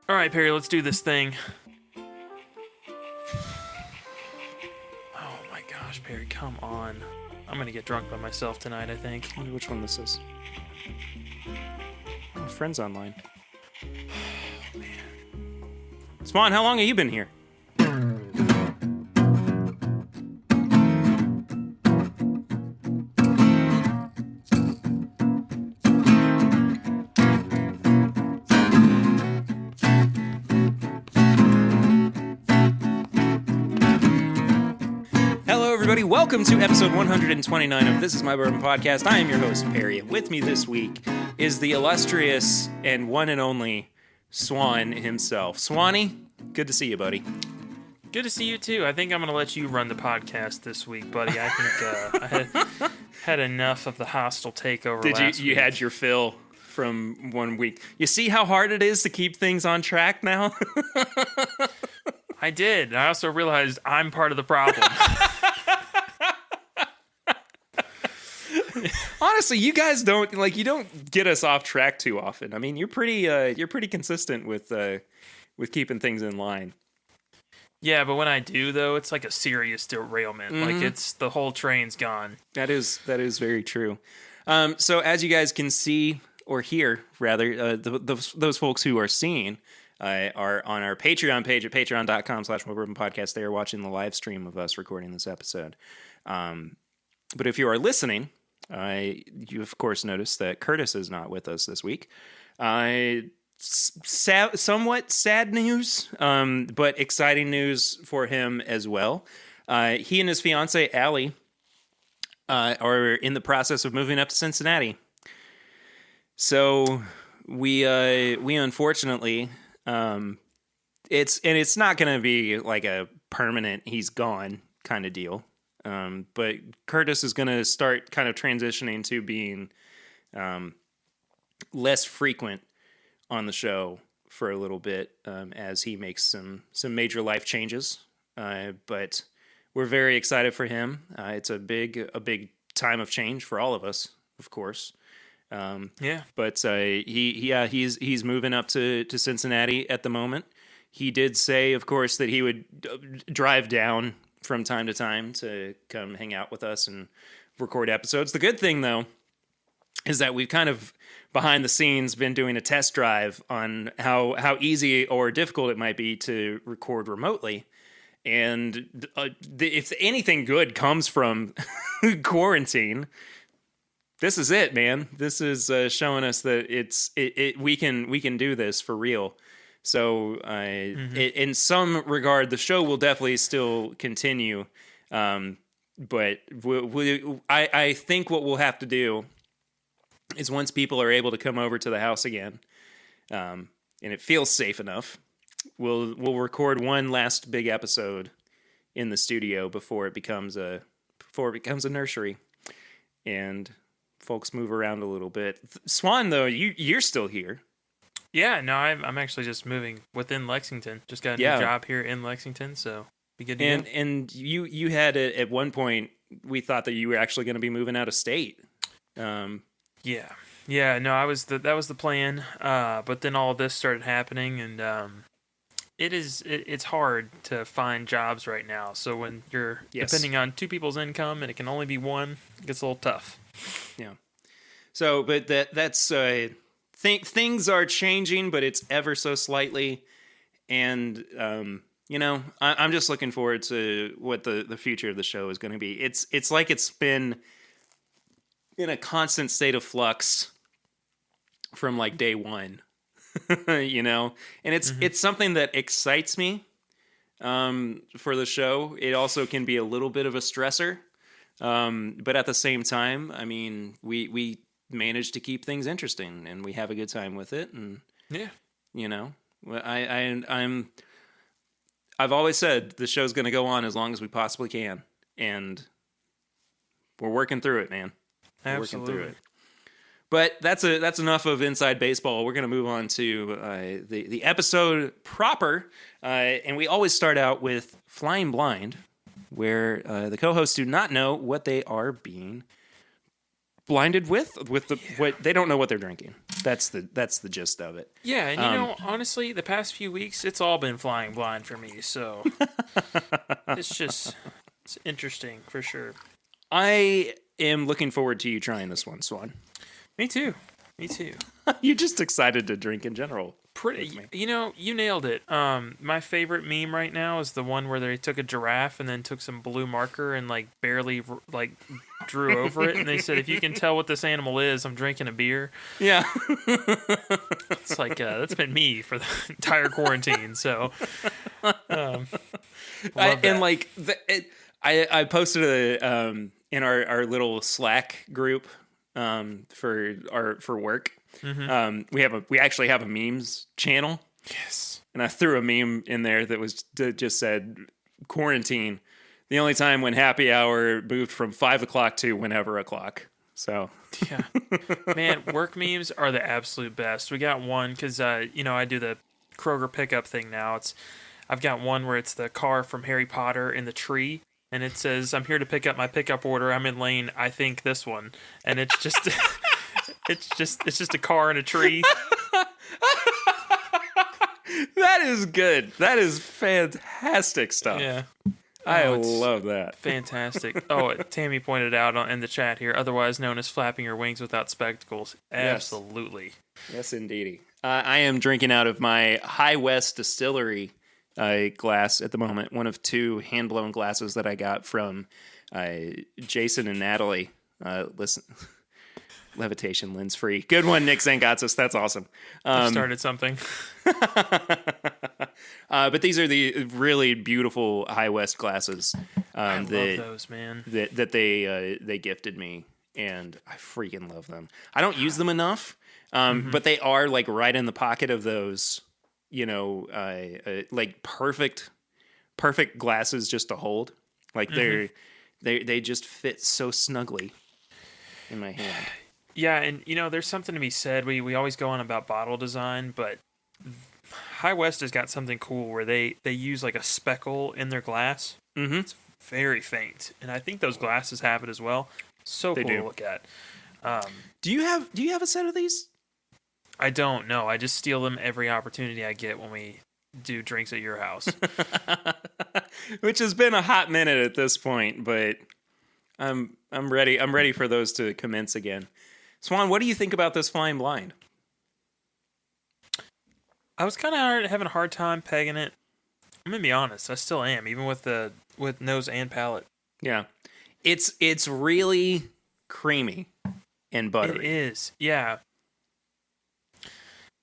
All right, Perry, let's do this thing. Oh my gosh, Perry, come on. I'm gonna get drunk by myself tonight, I think. I wonder which one this is. Oh, friends online. Oh, man. Swan, how long have you been here? Welcome to episode 129 of This Is My Bourbon Podcast. I am your host, Perry. With me this week is the illustrious and one and only Swan himself. Swanny, good to see you, buddy. Good to see you, too. I think I'm going to let you run the podcast this week, buddy. I think I had enough of the hostile takeover last week. You had your fill from 1 week. You see how hard it is to keep things on track now? I did. I also realized I'm part of the problem. Honestly, you guys don't get us off track too often. I mean, you're pretty consistent with keeping things in line. Yeah, but when I do though, it's like a serious derailment. Mm-hmm. Like it's the whole train's gone. That is very true. So as you guys can see or hear, rather, those folks who are seeing are on our Patreon page at patreon.com/mybourbonpodcast. They are watching the live stream of us recording this episode. But if you are listening, you of course noticed that Curtis is not with us this week. Somewhat sad news, but exciting news for him as well. He and his fiancee Allie are in the process of moving up to Cincinnati. So we unfortunately, it's not going to be like a permanent he's gone kind of deal. But Curtis is going to start kind of transitioning to being less frequent on the show for a little bit as he makes some major life changes. But we're very excited for him. It's a big time of change for all of us, of course. Yeah. But he's moving up to Cincinnati at the moment. He did say, of course, that he would drive down from time to time to come hang out with us and record episodes. The good thing, though, is that we've kind of behind the scenes been doing a test drive on how easy or difficult it might be to record remotely. And if anything good comes from quarantine, this is it, man. This is showing us that we can do this for real. So, in some regard, the show will definitely still continue. But I think what we'll have to do is once people are able to come over to the house again, and it feels safe enough, we'll record one last big episode in the studio before it becomes a nursery, and folks move around a little bit. Swan, though, you're still here. Yeah, no, I'm actually just moving within Lexington. Just got a new job here in Lexington, so be good to go. And you had at one point, we thought that you were actually going to be moving out of state. No, that was the plan. But then all of this started happening, and it's hard to find jobs right now. So when you're depending on two people's income and it can only be one, it gets a little tough. Yeah. So, but that's. Things are changing, but it's ever so slightly, and I'm just looking forward to what the future of the show is going to be. It's like it's been in a constant state of flux from like day one, and it's something that excites me for the show. It also can be a little bit of a stressor, but at the same time, I mean, we manage to keep things interesting and we have a good time with it. And I've always said the show's going to go on as long as we possibly can, and we're working through it, man. Absolutely. Working through it. But that's enough of inside baseball. We're going to move on to the episode proper, and we always start out with Flying Blind, where the co-hosts do not know what they are being blinded with the what they don't know what they're drinking. That's the gist of it. Yeah, and honestly, the past few weeks, it's all been flying blind for me. So it's interesting for sure. I am looking forward to you trying this one, Swan. Me too. Me too. You're just excited to drink in general. Pretty, you nailed it. My favorite meme right now is the one where they took a giraffe and then took some blue marker and like barely like drew over it, and they said, "If you can tell what this animal is, I'm drinking a beer." Yeah, it's like that's been me for the entire quarantine. So, I posted in our little Slack group for work. Mm-hmm. We actually have a memes channel. Yes. And I threw a meme in there that just said quarantine, the only time when happy hour moved from 5 o'clock to whenever o'clock. So yeah, man, work memes are the absolute best. We got one because I do the Kroger pickup thing now. I've got one where it's the car from Harry Potter in the tree. And it says, "I'm here to pick up my pickup order. I'm in lane, I think this one." And it's just it's just a car and a tree. That is good. That is fantastic stuff. Yeah. I love that. Fantastic. Oh, Tammy pointed out in the chat here, otherwise known as flapping your wings without spectacles. Absolutely. Yes, indeedy. I am drinking out of my High West Distillery glass at the moment. One of two hand-blown glasses that I got from Jason and Natalie. Listen, levitation lens free. Good one, Nick Zangatsis. That's awesome. Started something. But these are the really beautiful High West glasses. I love those, man. That they gifted me, and I freaking love them. I don't use them enough, but they are like right in the pocket of those. Like perfect glasses just to hold. Like they just fit so snugly in my hand. Yeah, and there's something to be said. We always go on about bottle design, but High West has got something cool where they use like a speckle in their glass. Mm-hmm. It's very faint, and I think those glasses have it as well. So cool to look at. Do you have a set of these? I don't know. I just steal them every opportunity I get when we do drinks at your house. Which has been a hot minute at this point, but I'm ready. I'm ready for those to commence again. Swan, what do you think about this flying blind? I was kind of having a hard time pegging it. I'm gonna be honest. I still am, even with nose and palate. Yeah, it's really creamy and buttery. It is. Yeah.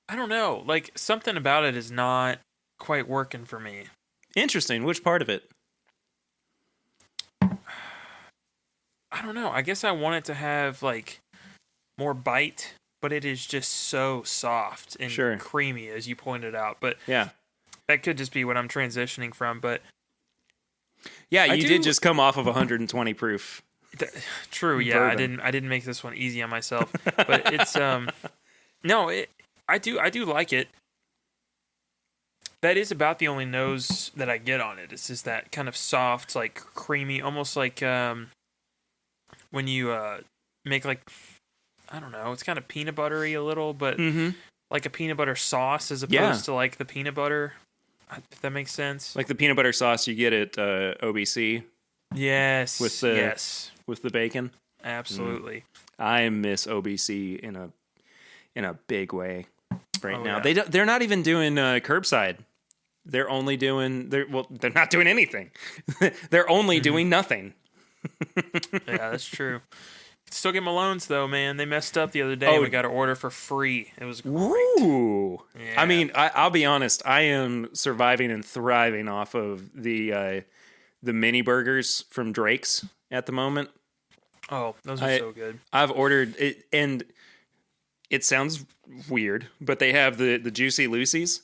I don't know. Like, something about it is not quite working for me. Interesting. Which part of it? I don't know. I guess I want it to have, like, more bite, but it is just so soft and creamy, as you pointed out. But yeah, that could just be what I'm transitioning from. But yeah, you did just come off of 120 proof. True. Yeah, bourbon. I didn't make this one easy on myself. But it's I do like it. That is about the only nose that I get on it. It's just that kind of soft, like creamy, almost like when you make like, I don't know, it's kind of peanut buttery a little, but like a peanut butter sauce as opposed to like the peanut butter, if that makes sense. Like the peanut butter sauce you get at OBC. Yes. With the bacon. Absolutely. I miss OBC in a big way. Right now, yeah. They're not even doing curbside. They're only doing they're not doing anything. They're only doing nothing. Yeah, that's true. Still get Malone's though, man. They messed up the other day. We got an order for free. It was great. Ooh. Yeah. I mean, I'll be honest. I am surviving and thriving off of the mini burgers from Drake's at the moment. Oh, those are so good. I've ordered it, and it sounds weird, but they have the Juicy Lucy's.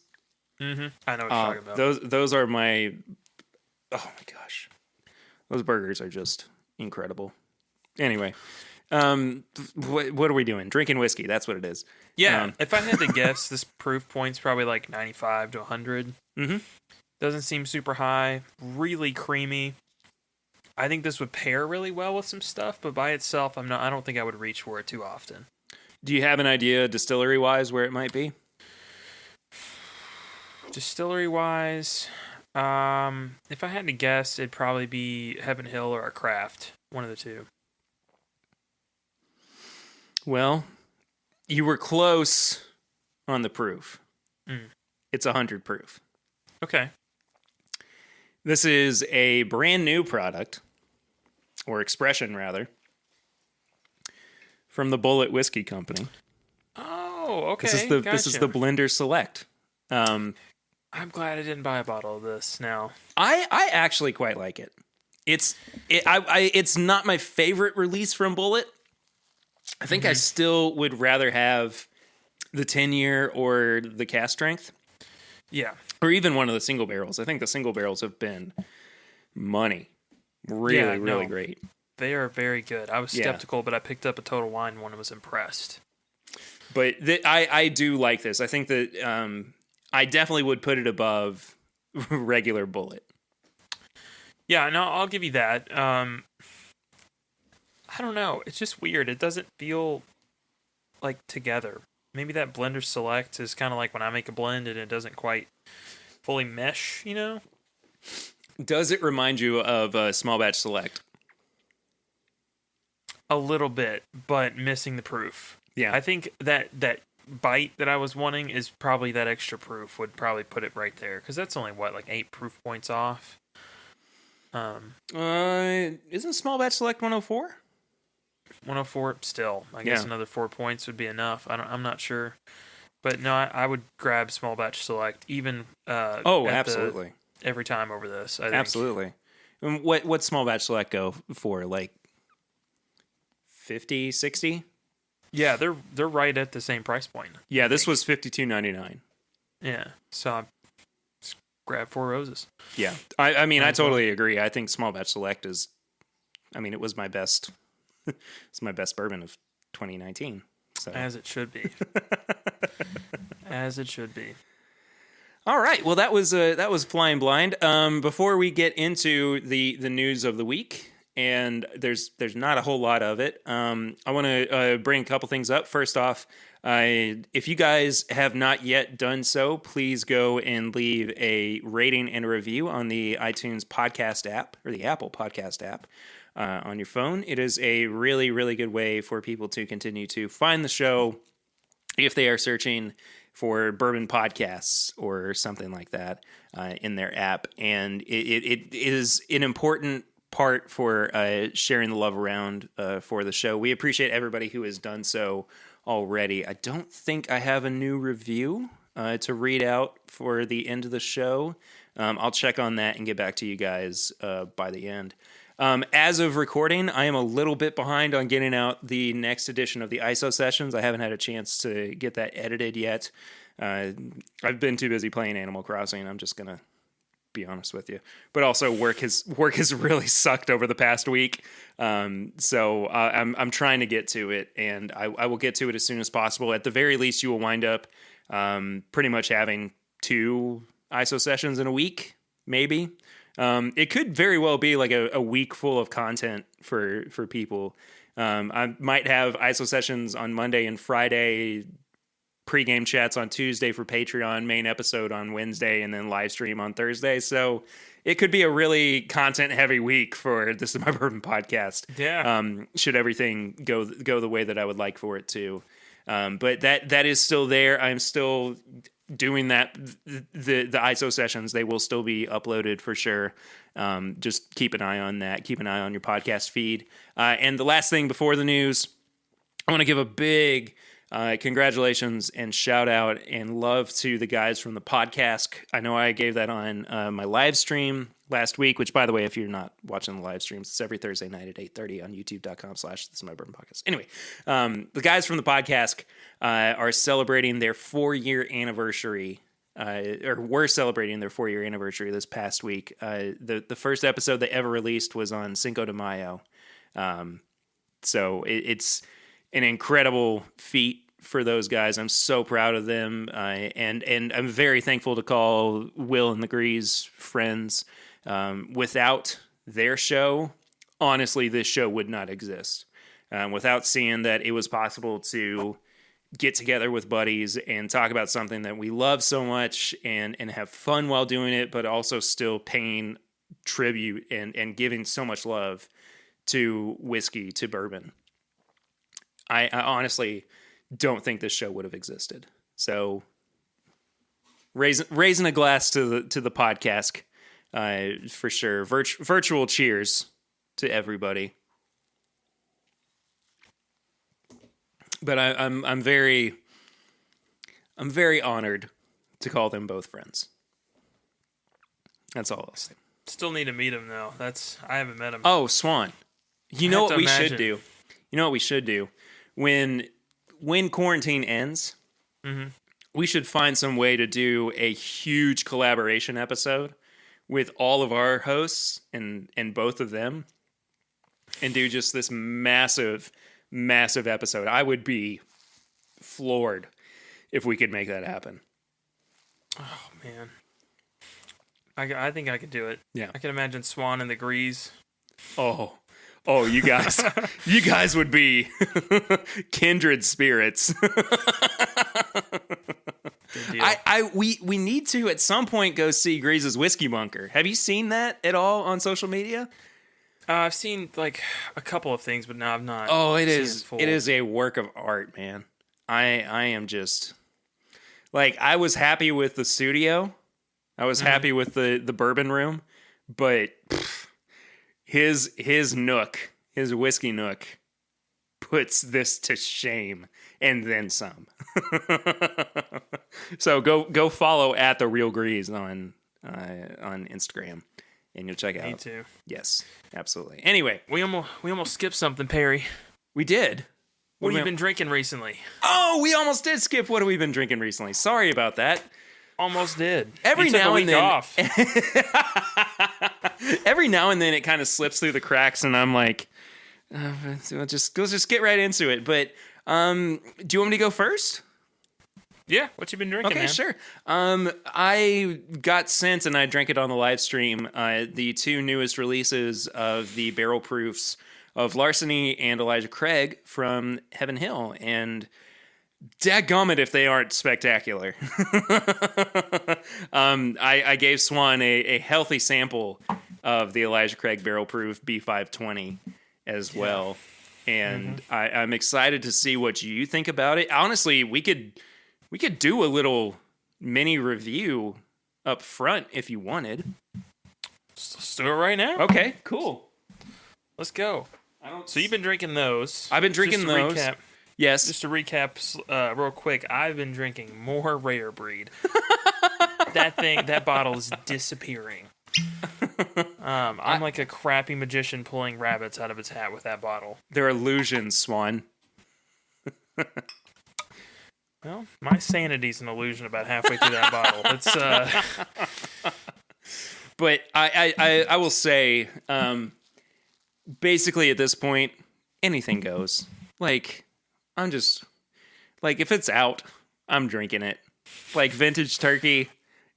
Mm-hmm. I know what you're talking about. Those are my... Oh, my gosh. Those burgers are just incredible. Anyway, what are we doing? Drinking whiskey. That's what it is. Yeah. If I had to guess, this proof point's probably like 95 to 100. Mm-hmm. Doesn't seem super high. Really creamy. I think this would pair really well with some stuff, but by itself, I don't think I would reach for it too often. Do you have an idea, distillery-wise, where it might be? Distillery-wise, if I had to guess, it'd probably be Heaven Hill or a Craft, one of the two. Well, you were close on the proof. Mm. It's 100 proof. Okay. This is a brand new product, or expression rather, from the Bullet Whiskey Company. Oh, okay. This is the Blender Select. I'm glad I didn't buy a bottle of this now. I actually quite like it. It's not my favorite release from Bullet. I think I still would rather have the 10-year or the cast strength. Yeah. Or even one of the single barrels. I think the single barrels have been money. Really great. They are very good. I was skeptical, but I picked up a Total Wine one and was impressed. But I do like this. I think that I definitely would put it above regular Bullet. Yeah, no, I'll give you that. I don't know. It's just weird. It doesn't feel like together. Maybe that Blender Select is kind of like when I make a blend and it doesn't quite fully mesh, you know? Does it remind you of a Small Batch Select? A little bit, but missing the proof. Yeah. I think that bite that I was wanting is probably that extra proof would probably put it right there. Because that's only, like 8 proof points off? Isn't Small Batch Select 104? 104 still. I guess another 4 points would be enough. I'm not sure. But no, I would grab Small Batch Select even absolutely. Every time over this. I think. Absolutely. And what Small Batch Select go for? Like 50, 60? Yeah, they're right at the same price point. Yeah, this was $52.99. Yeah. So just grab 4 roses. Yeah. I mean, I totally agree. I think Small Batch Select is, it was my best. It's my best bourbon of 2019. So. As it should be. As it should be. All right. Well, that was Flying Blind. Before we get into the news of the week, and there's not a whole lot of it, I want to bring a couple things up. First off, if you guys have not yet done so, please go and leave a rating and a review on the iTunes podcast app or the Apple podcast app. On your phone. It is a really, really good way for people to continue to find the show if they are searching for bourbon podcasts or something like that in their app. And it is an important part for sharing the love around for the show. We appreciate everybody who has done so already. I don't think I have a new review to read out for the end of the show. I'll check on that and get back to you guys by the end. As of recording, I am a little bit behind on getting out the next edition of the ISO sessions. I haven't had a chance to get that edited yet. I've been too busy playing Animal Crossing. I'm just gonna be honest with you. But also, work has really sucked over the past week. So I'm trying to get to it, and I will get to it as soon as possible. At the very least, you will wind up pretty much having 2 ISO sessions in a week, maybe. It could very well be like a week full of content for people. I might have ISO sessions on Monday and Friday, pregame chats on Tuesday for Patreon, main episode on Wednesday, and then live stream on Thursday. So it could be a really content heavy week for This Is My Bourbon podcast. Yeah. Should everything go the way that I would like for it to. But that is still there. I'm still doing that. The ISO sessions, they will still be uploaded for sure. Just keep an eye on that. Keep an eye on your podcast feed. And the last thing before the news, I want to give a big congratulations and shout out and love to the guys from the podcast. I know I gave that on my live stream last week, which, by the way, if you're not watching the live streams, it's every Thursday night at 8:30 on youtube.com/This Is My Bourbon Podcast. Anyway, the guys from the podcast are celebrating their 4-year anniversary, or were celebrating their 4-year anniversary this past week. The first episode they ever released was on Cinco de Mayo. So it's an incredible feat for those guys. I'm so proud of them, and I'm very thankful to call Will and the Grease friends. Without their show, honestly, this show would not exist without seeing that it was possible to get together with buddies and talk about something that we love so much and have fun while doing it, but also still paying tribute and giving so much love to whiskey, to bourbon. I honestly don't think this show would have existed. So raising a glass to the podcast, for sure. Virtual cheers to everybody. But I'm very honored to call them both friends. That's all I'll say. Still need to meet him though. I haven't met him. Oh, Swan. You know what we should do? You know what we should do? When quarantine ends, we should find some way to do a huge collaboration episode with all of our hosts and both of them, and do just this massive episode. I would be floored if we could make that happen. Oh man, I think I could do it. Yeah, I can imagine Swan and the Grease. Oh, you guys would be kindred spirits. We need to at some point go see Grease's Whiskey Bunker. Have you seen that at all on social media? I've seen like a couple of things, but no, I've not. Oh, it is a work of art, man. I am just like, I was happy with the studio. I was happy with the bourbon room, but his nook, his whiskey nook, puts this to shame and then some. So go follow at The Real Grease on Instagram, and you'll check out. Me too. Yes, absolutely. Anyway, we almost skipped something, Perry. We did. What have you been drinking recently? Oh, we almost did skip what have we been drinking recently. Sorry about that. Almost did. Every now and then, off. Every now and then it kind of slips through the cracks, and I'm like, let's just get right into it. But do you want me to go first? Yeah, what you been drinking? Okay, man? Sure. I got sent, and I drank it on the live stream, the two newest releases of the barrel proofs of Larceny and Elijah Craig from Heaven Hill, and dadgummit if they aren't spectacular. I gave Swan a healthy sample of the Elijah Craig barrel proof B520 as well, and I'm excited to see what you think about it. Honestly, we could do a little mini review up front if you wanted. Let's do it right now. Okay, cool. Let's go. So you've been drinking those. I've been drinking those. Recap, yes. Just to recap real quick, I've been drinking more Rare Breed. That bottle is disappearing. I'm like a crappy magician pulling rabbits out of its hat with that bottle. They're illusions, Swan. Well, my sanity's an illusion about halfway through that bottle. It's But I will say, basically at this point, anything goes. Like, I'm just like, if it's out, I'm drinking it. Like vintage turkey,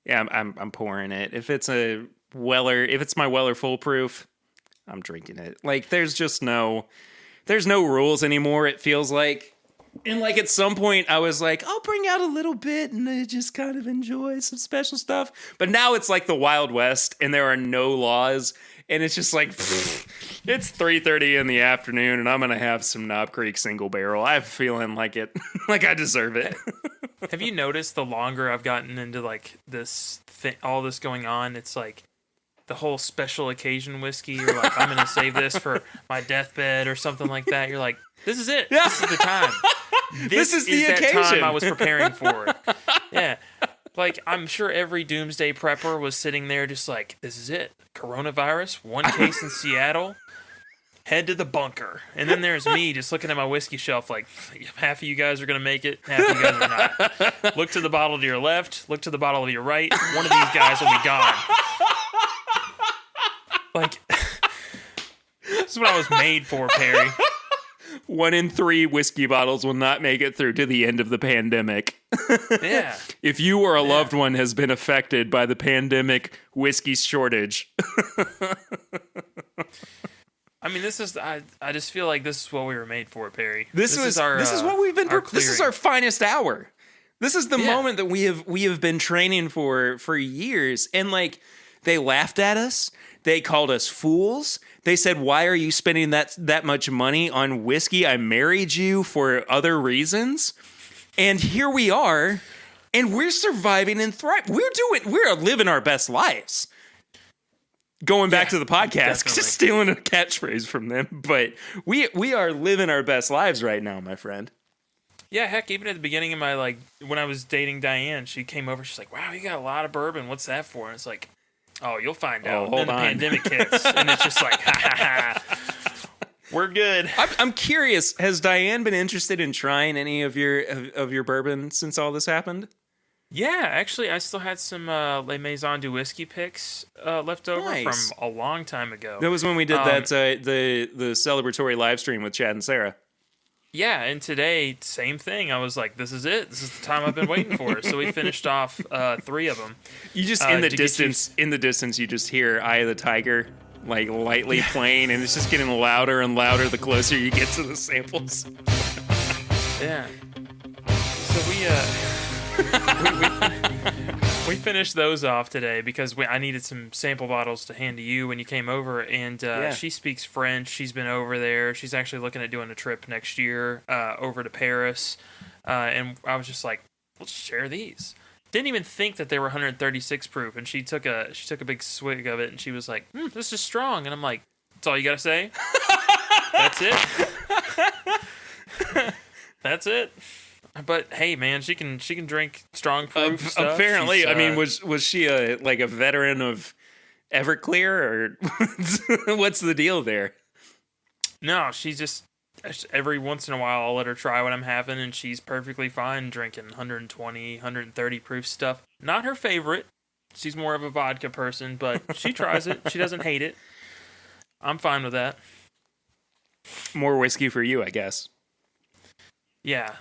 yeah, I'm pouring it. If it's my Weller Full Proof, I'm drinking it. Like, there's no rules anymore. It feels like. And like at some point I was like, I'll bring out a little bit and just kind of enjoy some special stuff. But now it's like the Wild West and there are no laws. And it's just like, it's 3:30 in the afternoon and I'm going to have some Knob Creek single barrel. I'm feeling like it, like I deserve it. Have you noticed the longer I've gotten into like this all this going on, it's like the whole special occasion whiskey. You're like, I'm going to save this for my deathbed or something like that. You're like, this is it. Yeah. This is the time. This is the occasion. That time I was preparing for. Yeah. Like, I'm sure every doomsday prepper was sitting there just like, this is it. Coronavirus, one case in Seattle, head to the bunker. And then there's me just looking at my whiskey shelf like, half of you guys are going to make it, half of you guys are not. Look to the bottle to your left, look to the bottle to your right. One of these guys will be gone. Like, this is what I was made for, Perry. 1 in 3 whiskey bottles will not make it through to the end of the pandemic. Yeah. If you or a loved one has been affected by the pandemic whiskey shortage. I mean, this is I just feel like this is what we were made for, Perry. This is what we've been. This is our finest hour. This is the moment that we have been training for years, and like they laughed at us. They called us fools. They said, "Why are you spending that much money on whiskey? I married you for other reasons." And here we are, and we're surviving and thriving. We're living our best lives. Going back to the podcast, just stealing a catchphrase from them, but we are living our best lives right now, my friend. Yeah, heck, even at the beginning of my, like, when I was dating Diane, she came over, she's like, wow, you got a lot of bourbon, what's that for? And it's like, oh, you'll find out. Hold then on. The pandemic hits, and it's just like, ha ha ha, we're good. I'm curious, has Diane been interested in trying any of your bourbon since all this happened? Yeah, actually, I still had some Les Maisons du Whiskey picks left over from a long time ago. That was when we did that the celebratory live stream with Chad and Sarah. Yeah, and today, same thing. I was like, this is it. This is the time I've been waiting for. So we finished off 3 of them. You just, in the distance, you just hear Eye of the Tiger, like, lightly playing, and it's just getting louder and louder the closer you get to the samples. Yeah. So we finished those off today because I needed some sample bottles to hand to you when you came over, and she speaks French. She's been over there. She's actually looking at doing a trip next year over to Paris, and I was just like, let's share these. Didn't even think that they were 136 proof, and she took a big swig of it, and she was like, this is strong, and I'm like, that's all you gotta say? That's it? That's it? But hey, man, she can drink strong proof stuff. Apparently, I mean, was she a veteran of Everclear, or what's the deal there? No, she's just every once in a while I'll let her try what I'm having, and she's perfectly fine drinking 120, 130 proof stuff. Not her favorite. She's more of a vodka person, but she tries it. She doesn't hate it. I'm fine with that. More whiskey for you, I guess. Yeah.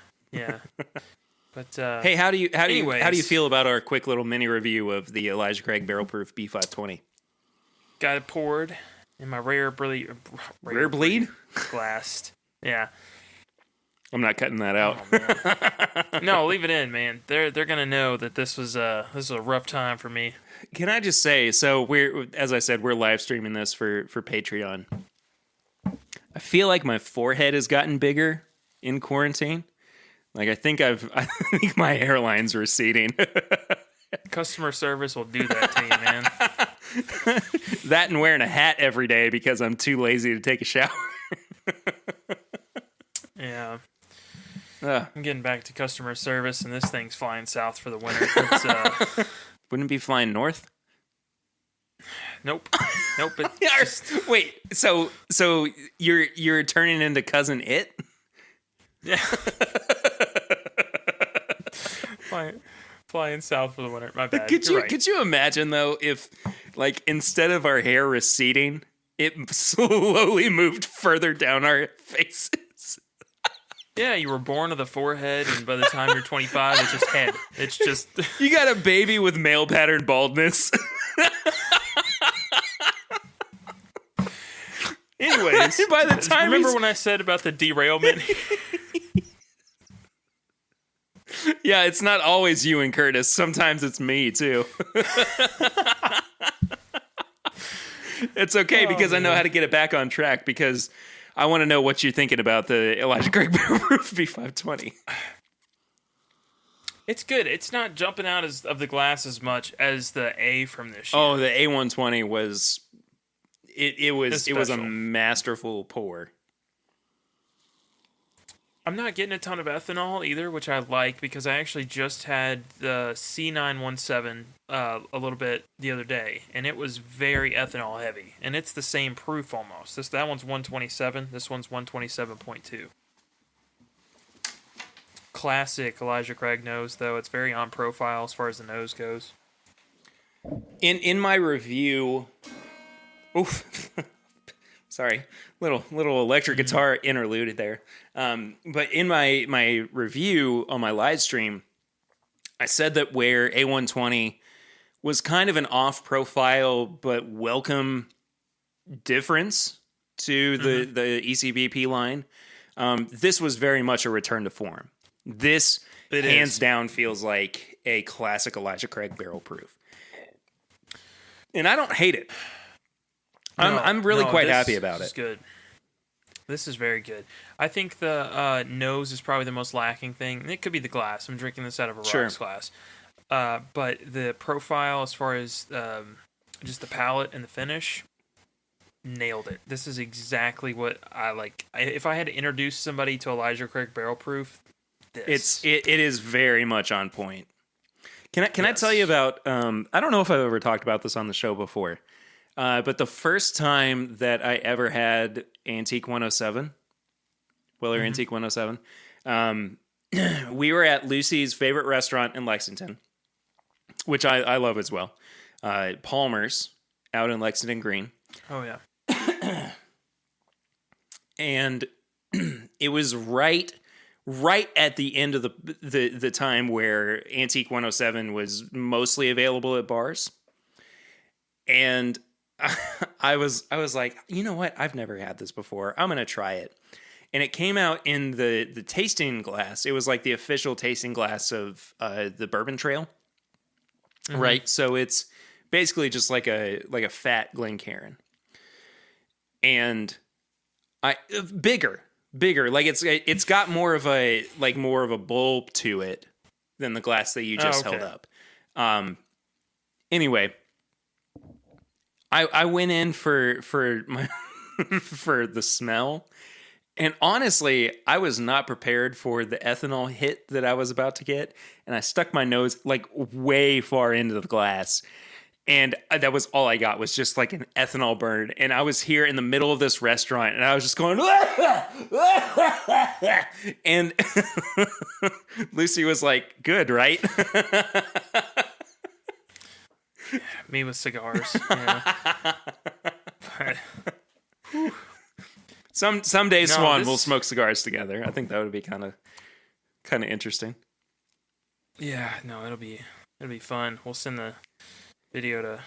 But hey, how do you feel about our quick little mini review of the Elijah Craig Barrel Proof B520? Got it poured in my rare bleed glassed. Yeah. I'm not cutting that out. Oh, no, leave it in, man. They're gonna know that this was a rough time for me. Can I just say, so as I said, we're live streaming this for Patreon. I feel like my forehead has gotten bigger in quarantine. Like, I think my hairline's receding. Customer service will do that to you, man. That and wearing a hat every day because I'm too lazy to take a shower. Yeah. I'm getting back to customer service, and this thing's flying south for the winter. Wouldn't it be flying north? Nope. Wait, so you're turning into Cousin It? Yeah. Flying south for the winter. My bad. Could you imagine though if, like, instead of our hair receding, it slowly moved further down our faces? Yeah, you were born with a forehead, and by the time you're 25, it's just head. It's just you got a baby with male pattern baldness. Anyways, by the time remember when I said about the derailment? Yeah, it's not always you and Curtis. Sometimes it's me, too. It's okay because I know how to get it back on track, because I want to know what you're thinking about the Elijah Craig Barrel Proof B520. It's good. It's not jumping out of the glass as much as the A from this year. Oh, the A120 was... It was a masterful pour. I'm not getting a ton of ethanol either, which I like, because I actually just had the C917 a little bit the other day, and it was very ethanol heavy, and it's the same proof almost. That one's 127. This one's 127.2. Classic Elijah Craig nose, though. It's very on profile as far as the nose goes. In my review, oof. Sorry, little electric guitar interlude there. But in my review on my live stream, I said that where A120 was kind of an off-profile but welcome difference to the ECBP line. This was very much a return to form. This hands down feels like a classic Elijah Craig barrel proof, and I don't hate it. I'm really quite happy about it. This is good. This is very good. I think the nose is probably the most lacking thing. It could be the glass. I'm drinking this out of a rocks glass. But the profile, as far as just the palate and the finish, nailed it. This is exactly what I like. If I had to introduce somebody to Elijah Craig barrel proof, this. It is very much on point. Can I tell you about? I don't know if I've ever talked about this on the show before, but the first time that I ever had Antique 107, Weller Antique 107, we were at Lucy's favorite restaurant in Lexington, which I love as well, Palmer's out in Lexington Green. Oh yeah. And it was right at the end of the time where Antique 107 was mostly available at bars. And I was like, you know what? I've never had this before. I'm going to try it. And it came out in the tasting glass. It was like the official tasting glass of the Bourbon Trail. Mm-hmm. Right? So it's basically just like a fat Glencairn. And bigger. Like it's got more of a bulb to it than the glass that you just held up. Anyway, I went in for my for the smell, and honestly, I was not prepared for the ethanol hit that I was about to get, and I stuck my nose like way far into the glass. And that was all I got, was just like an ethanol burn. And I was here in the middle of this restaurant, and I was just going, and Lucy was like, good, right? Me with cigars. Yeah. Someday Swan will smoke cigars together. I think that would be kind of interesting. Yeah, no, it'll be fun. We'll send the video to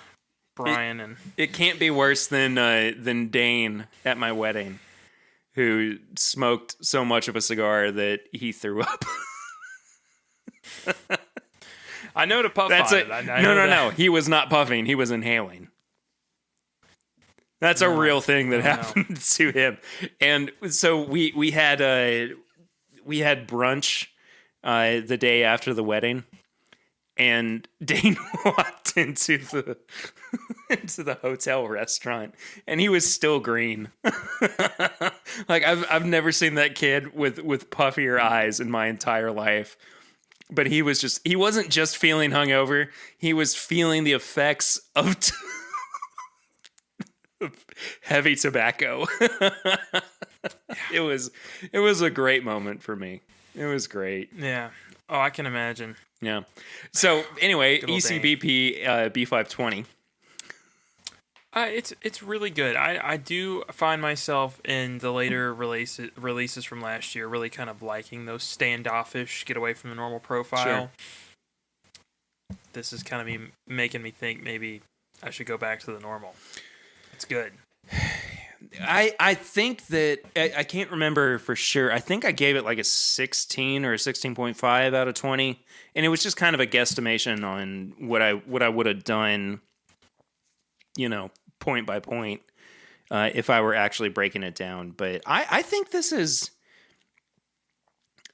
Brian, and it can't be worse than Dane at my wedding, who smoked so much of a cigar that he threw up. I know to puff on it. No. He was not puffing. He was inhaling. That's a real thing that happened to him. And so we had brunch the day after the wedding. And Dane walked into the hotel restaurant, and he was still green. Like I've never seen that kid with puffier eyes in my entire life. But he wasn't just feeling hungover; he was feeling the effects of heavy tobacco. It was a great moment for me. It was great. Yeah. Oh, I can imagine. Yeah. So anyway, ECBP B520. It's really good. I do find myself in the later releases from last year really kind of liking those standoffish, get away from the normal profile. Sure. This is kind of making me think maybe I should go back to the normal. It's good. I think that I can't remember for sure. I think I gave it like a 16 or a 16.5 out of 20, and it was just kind of a guesstimation on what I would have done, point by point, if I were actually breaking it down. But I think this is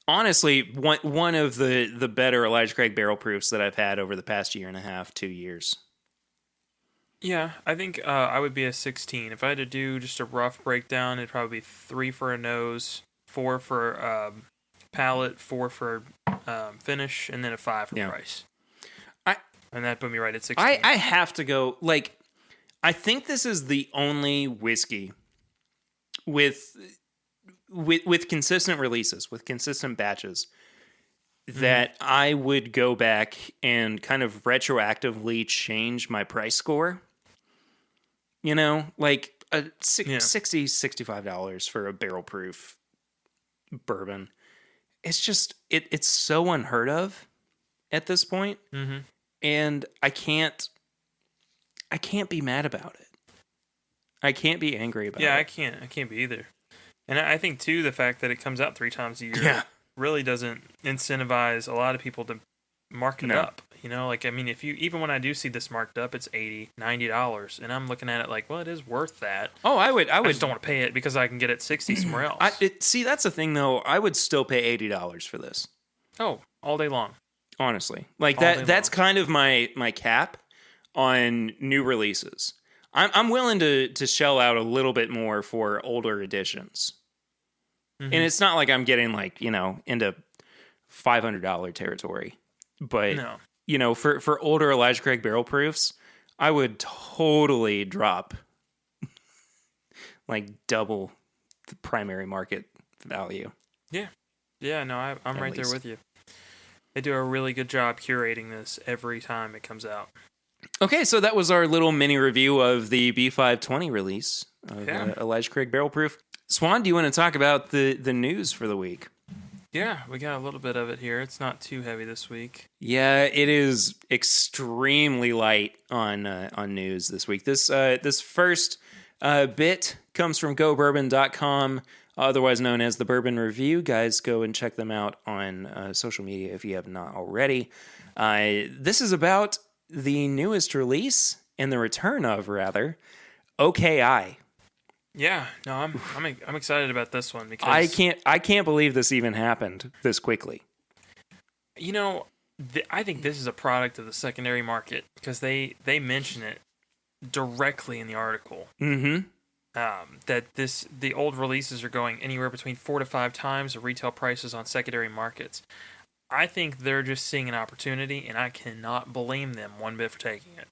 honestly one of the better Elijah Craig barrel proofs that I've had over the past year and a half, 2 years. Yeah, I think I would be a 16. If I had to do just a rough breakdown, it'd probably be 3 for a nose, 4 for palate, 4 for finish, and then a 5 for price. And that put me right at 16. I have to go, I think this is the only whiskey with consistent releases, with consistent batches, that I would go back and kind of retroactively change my price score. Like $60, $65 for a barrel proof bourbon. It's just, it's so unheard of at this point. Mm-hmm. And I can't be mad about it. I can't be angry about Yeah, it. I can't be either. And I think too the fact that it comes out 3 times a year Yeah. really doesn't incentivize a lot of people to mark it No. up. You know, like I mean, if you even when I do see this marked up, it's $80, $90, and I'm looking at it like, well, it is worth that. Oh, I would I just don't want to pay it because I can get it 60 somewhere else. See, that's the thing though. I would still pay $80 for this. Oh, all day long. Honestly, like All day that's long. kind of my cap on new releases. I'm willing to shell out a little bit more for older editions. Mm-hmm. And it's not like I'm getting like, into $500 territory. But No. For older Elijah Craig barrel proofs, I would totally drop like double the primary market value. Yeah, no, I'm right there with you. They do a really good job curating this every time it comes out. Okay, so that was our little mini review of the B520 release of Elijah Craig Barrel Proof. Swan, do you want to talk about the news for the week? Yeah, we got a little bit of it here. It's not too heavy this week. Yeah, it is extremely light on news this week. This first bit comes from GoBourbon.com, otherwise known as the Bourbon Review. Guys, go and check them out on social media if you have not already. This is about the newest release and the return of, rather, OKI. Yeah, no, I'm excited about this one because I can't believe this even happened this quickly. You know, I think this is a product of the secondary market because they mention it directly in the article. Mm-hmm. That the old releases are going anywhere between 4 to 5 times the retail prices on secondary markets. I think they're just seeing an opportunity, and I cannot blame them one bit for taking it.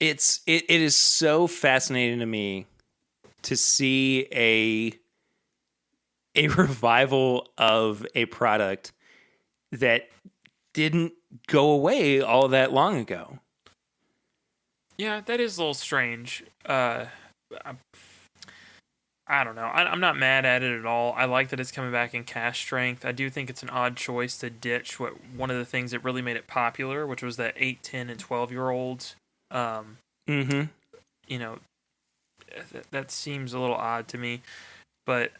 It is so fascinating to me to see a revival of a product that didn't go away all that long ago. Yeah, that is a little strange. I don't know. I'm not mad at it at all. I like that it's coming back in cask strength. I do think it's an odd choice to ditch one of the things that really made it popular, which was that 8, 10, and 12-year-olds. Mm-hmm. You know, that seems a little odd to me. But,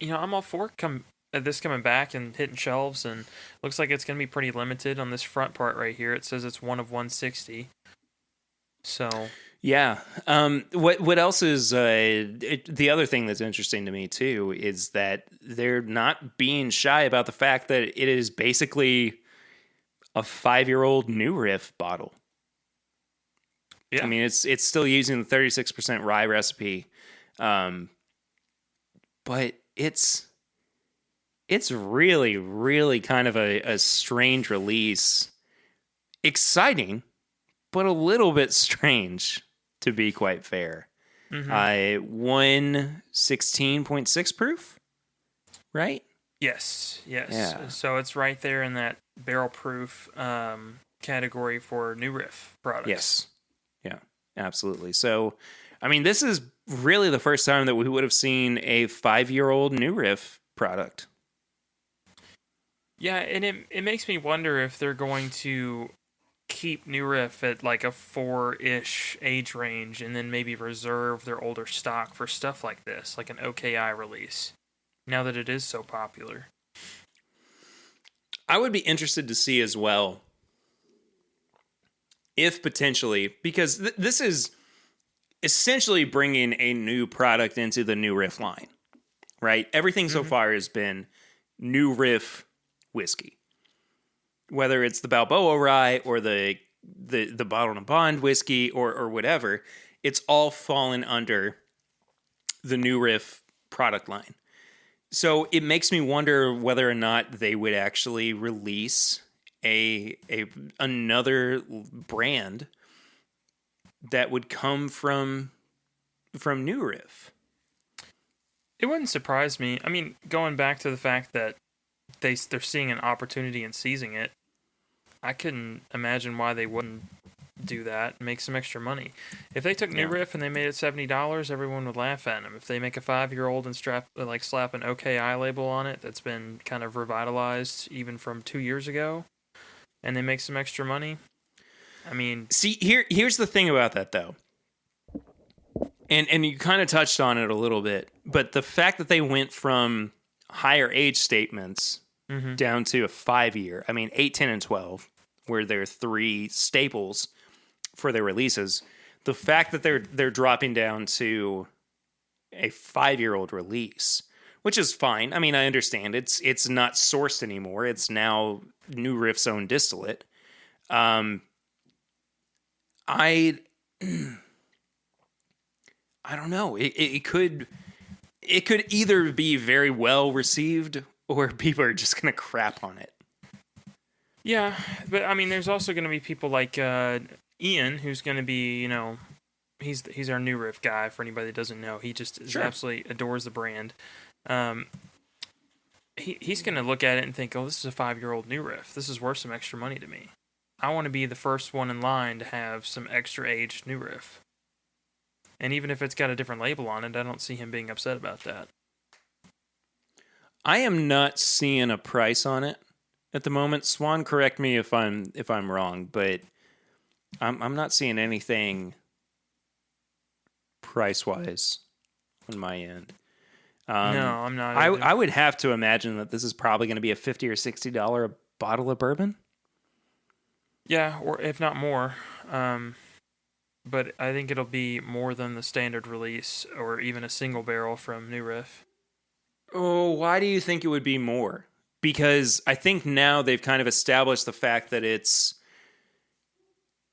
I'm all for this coming back and hitting shelves, and looks like it's going to be pretty limited on this front part right here. It says it's 1 of 160. So... Yeah. What else is the other thing that's interesting to me too is that they're not being shy about the fact that it is basically a 5-year-old new riff bottle. Yeah. I mean, it's still using the 36% rye recipe, but it's really, really kind of a strange release. Exciting, but a little bit strange. To be quite fair. Mm-hmm. 116.6 proof, right? Yes. Yeah. So it's right there in that barrel proof category for new riff products. Yes. Yeah, absolutely. So, I mean, this is really the first time that we would have seen a 5-year-old new riff product. Yeah, and it makes me wonder if they're going to keep new riff at like a 4-ish age range and then maybe reserve their older stock for stuff like this, like an OKI release, now that it is so popular. I would be interested to see as well if potentially, because this is essentially bringing a new product into the new riff line, right? Everything so far has been new riff whiskey. Whether it's the Balboa rye or the Bottled and Bond whiskey or whatever, it's all fallen under the new riff product line. So it makes me wonder whether or not they would actually release another brand that would come from new riff. It wouldn't surprise me. I mean, going back to the fact that they're seeing an opportunity and seizing it, I couldn't imagine why they wouldn't do that and make some extra money. If they took New Riff and they made it $70, everyone would laugh at them. If they make a 5-year-old and slap an OKI label on it that's been kind of revitalized even from 2 years ago, and they make some extra money, I mean... See, here's the thing about that, though. And you kind of touched on it a little bit, but the fact that they went from higher age statements down to a 5-year, I mean, 8, 10, and 12, where there are 3 staples for their releases, the fact that they're dropping down to a 5-year-old release, which is fine. I mean, I understand it's not sourced anymore. It's now New Riff's own distillate. I don't know. It could either be very well received or people are just going to crap on it. Yeah, but I mean, there's also going to be people like Ian, who's going to be, he's our New Riff guy. For anybody that doesn't know, he just absolutely adores the brand. He's going to look at it and think, oh, this is a 5-year-old New Riff. This is worth some extra money to me. I want to be the first one in line to have some extra aged New Riff. And even if it's got a different label on it, I don't see him being upset about that. I am not seeing a price on it at the moment. Swan, correct me if I'm wrong, but I'm not seeing anything price-wise on my end. No, I'm not. I would have to imagine that this is probably going to be a $50 or $60 a bottle of bourbon. Yeah, or if not more. But I think it'll be more than the standard release or even a single barrel from New Riff. Oh, why do you think it would be more? Because I think now they've kind of established the fact that it's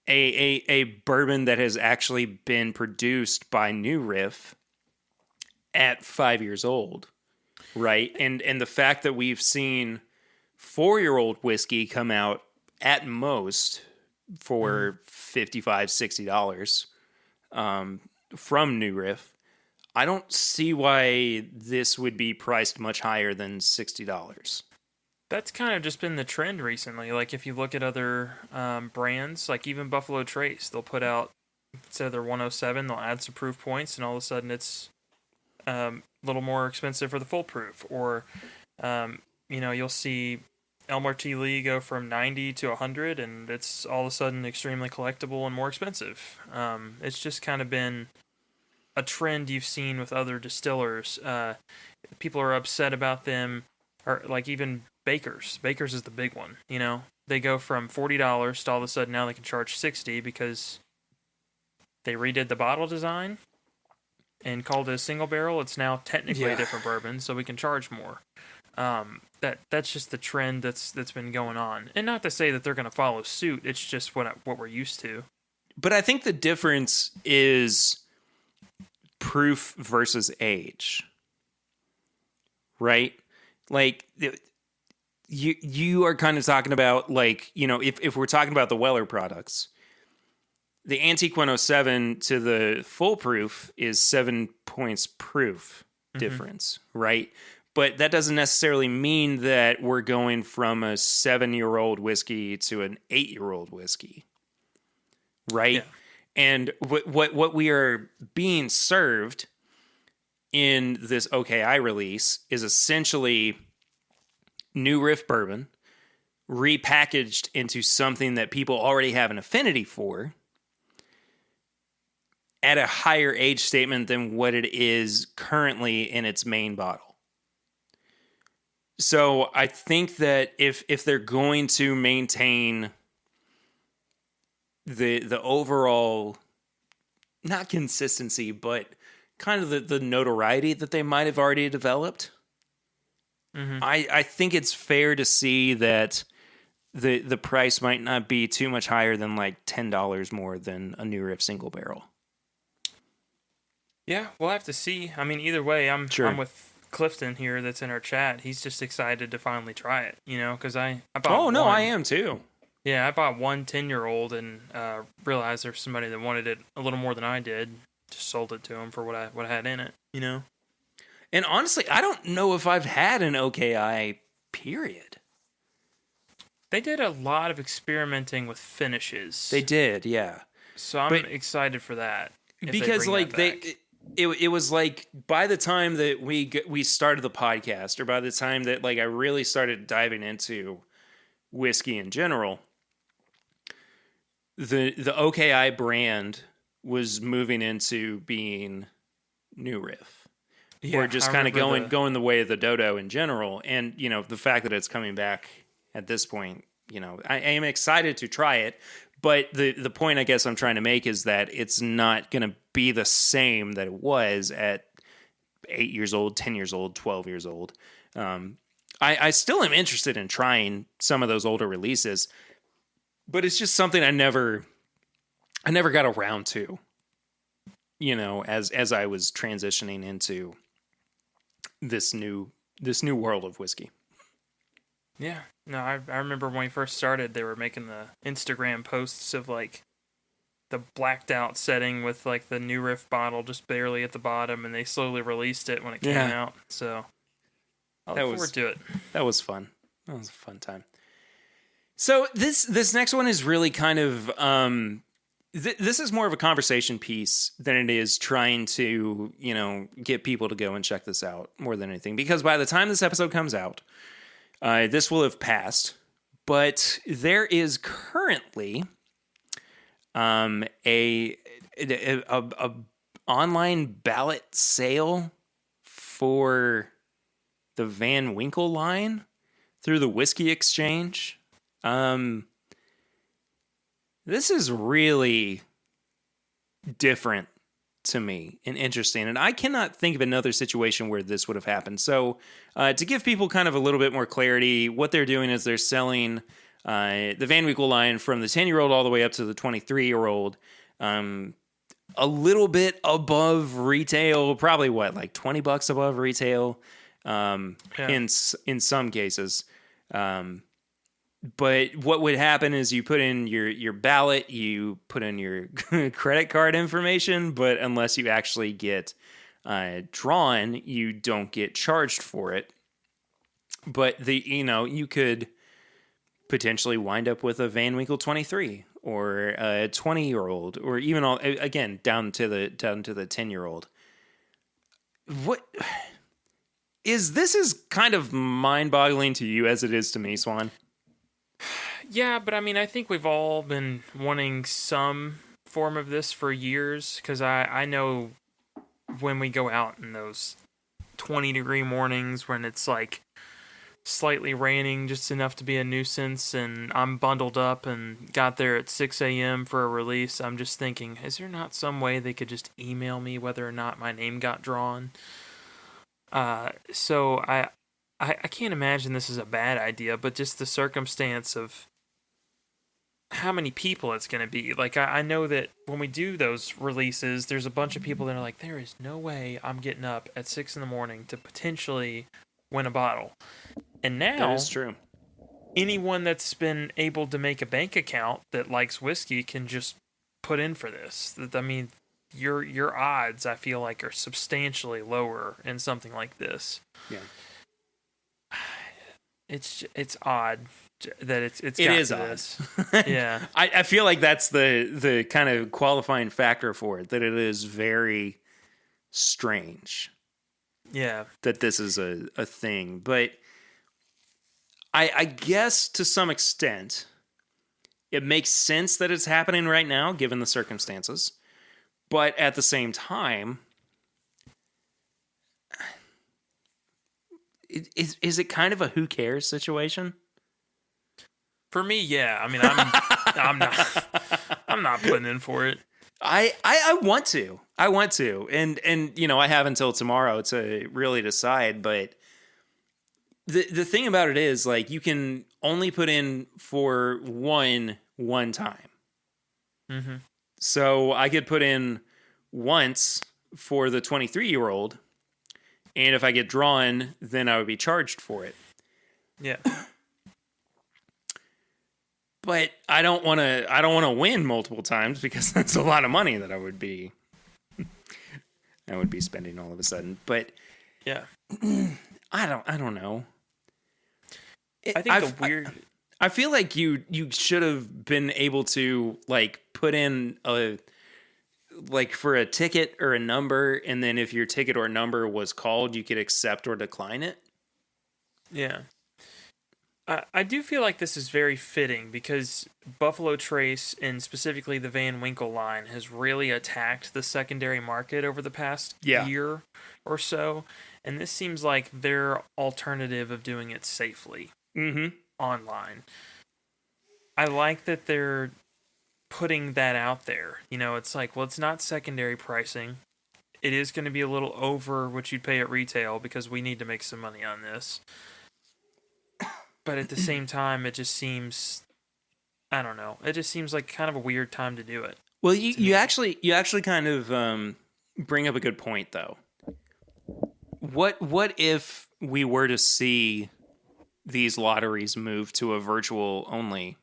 a bourbon that has actually been produced by New Riff at 5 years old, right? And the fact that we've seen 4-year-old whiskey come out at most for $55, $60 from New Riff, I don't see why this would be priced much higher than $60. That's kind of just been the trend recently. Like if you look at other brands, like even Buffalo Trace, they'll put out, instead of their 107, they'll add some proof points, and all of a sudden it's a little more expensive for the full proof. Or, you'll see Elmer T. Lee go from 90 to 100, and it's all of a sudden extremely collectible and more expensive. It's just kind of been a trend you've seen with other distillers. People are upset about them, or like even Baker's. Baker's is the big one, They go from $40 to all of a sudden now they can charge $60 because they redid the bottle design and called it a single barrel. It's now technically a different bourbon, so we can charge more. That's just the trend that's been going on, and not to say that they're going to follow suit. It's just what we're used to. But I think the difference is proof versus age, right? Like you are kind of talking about, like, if we're talking about the Weller products, the Antique 107 to the full proof is 7 points proof difference, right? But that doesn't necessarily mean that we're going from a 7-year-old whiskey to an 8-year-old whiskey, right? Yeah. And what we are being served in this OKI release is essentially New Riff bourbon repackaged into something that people already have an affinity for at a higher age statement than what it is currently in its main bottle. So I think that if they're going to maintain the overall, not consistency, but kind of the notoriety that they might have already developed, I think it's fair to see that the price might not be too much higher than like $10 more than a New Riff single barrel. Yeah, we'll have to see. I mean, either way, I'm with Clifton here that's in our chat. He's just excited to finally try it, because I bought I am too. Yeah, I bought one 10-year-old and realized there's somebody that wanted it a little more than I did. Just sold it to him for what I had in it, And honestly, I don't know if I've had an OKI, period. They did a lot of experimenting with finishes. They did, yeah. So I'm excited for that. Because it was like by the time that we started the podcast, or by the time that like I really started diving into whiskey in general, the OKI brand was moving into being New Riff. Yeah, or just kind of going the way of the dodo in general. And, the fact that it's coming back at this point, I am excited to try it. But the point I guess I'm trying to make is that it's not going to be the same that it was at 8 years old, 10 years old, 12 years old. I still am interested in trying some of those older releases, but it's just something I never got around to, as I was transitioning into this new world of whiskey. Yeah. No, I remember when we first started, they were making the Instagram posts of like the blacked out setting with like the New Riff bottle just barely at the bottom, and they slowly released it when it came out. So I look forward to it. That was fun. That was a fun time. So this next one is really kind of this is more of a conversation piece than it is trying to, get people to go and check this out more than anything. Because by the time this episode comes out, this will have passed. But there is currently a online ballot sale for the Van Winkle line through the Whiskey Exchange. This is really different to me and interesting, and I cannot think of another situation where this would have happened. So to give people kind of a little bit more clarity, what they're doing is they're selling the Van Winkle line from the 10-year-old all the way up to the 23-year-old, a little bit above retail, probably like $20 above retail in some cases. But what would happen is you put in your ballot, you put in your credit card information, but unless you actually get drawn, you don't get charged for it. But you could potentially wind up with a Van Winkle 23 or a 20-year-old, or even again down to the 10-year-old. What is this? Is kind of mind-boggling to you as it is to me, Swan. Yeah, but I mean, I think we've all been wanting some form of this for years, because I know when we go out in those 20-degree mornings when it's like slightly raining, just enough to be a nuisance, and I'm bundled up and got there at 6 a.m. for a release, I'm just thinking, is there not some way they could just email me whether or not my name got drawn? So I can't imagine this is a bad idea, but just the circumstance of how many people it's going to be. Like, I know that when we do those releases, there's a bunch of people that are like, there is no way I'm getting up at 6 in the morning to potentially win a bottle. And now, that is true. Anyone that's been able to make a bank account that likes whiskey can just put in for this. I mean, your odds, I feel like, are substantially lower in something like this. Yeah. It's odd that it is odd. This. Yeah. I feel like that's the kind of qualifying factor for it, that it is very strange. Yeah. That this is a thing. But I guess to some extent it makes sense that it's happening right now given the circumstances. But at the same time, is it kind of a who cares situation? For me, yeah. I mean, I'm not putting in for it. I want to. And I have until tomorrow to really decide, but the thing about it is, like, you can only put in for one time. Mm-hmm. So I could put in once for the 23-year-old, and if I get drawn, then I would be charged for it. Yeah. But I don't want to win multiple times, because that's a lot of money that I would be spending all of a sudden. But yeah, I don't know. I feel like you should have been able to, like, put in for a ticket or a number, and then if your ticket or number was called, you could accept or decline it. Yeah. I do feel like this is very fitting because Buffalo Trace and specifically the Van Winkle line has really attacked the secondary market over the past year or so, and this seems like their alternative of doing it safely online. I like that they're putting that out there. You know, it's like, well, it's not secondary pricing. It is going to be a little over what you'd pay at retail because we need to make some money on this. But at the same time, it just seems, I don't know. It just seems like kind of a weird time to do it. Well, you actually kind of bring up a good point, though. What if we were to see these lotteries move to a virtual only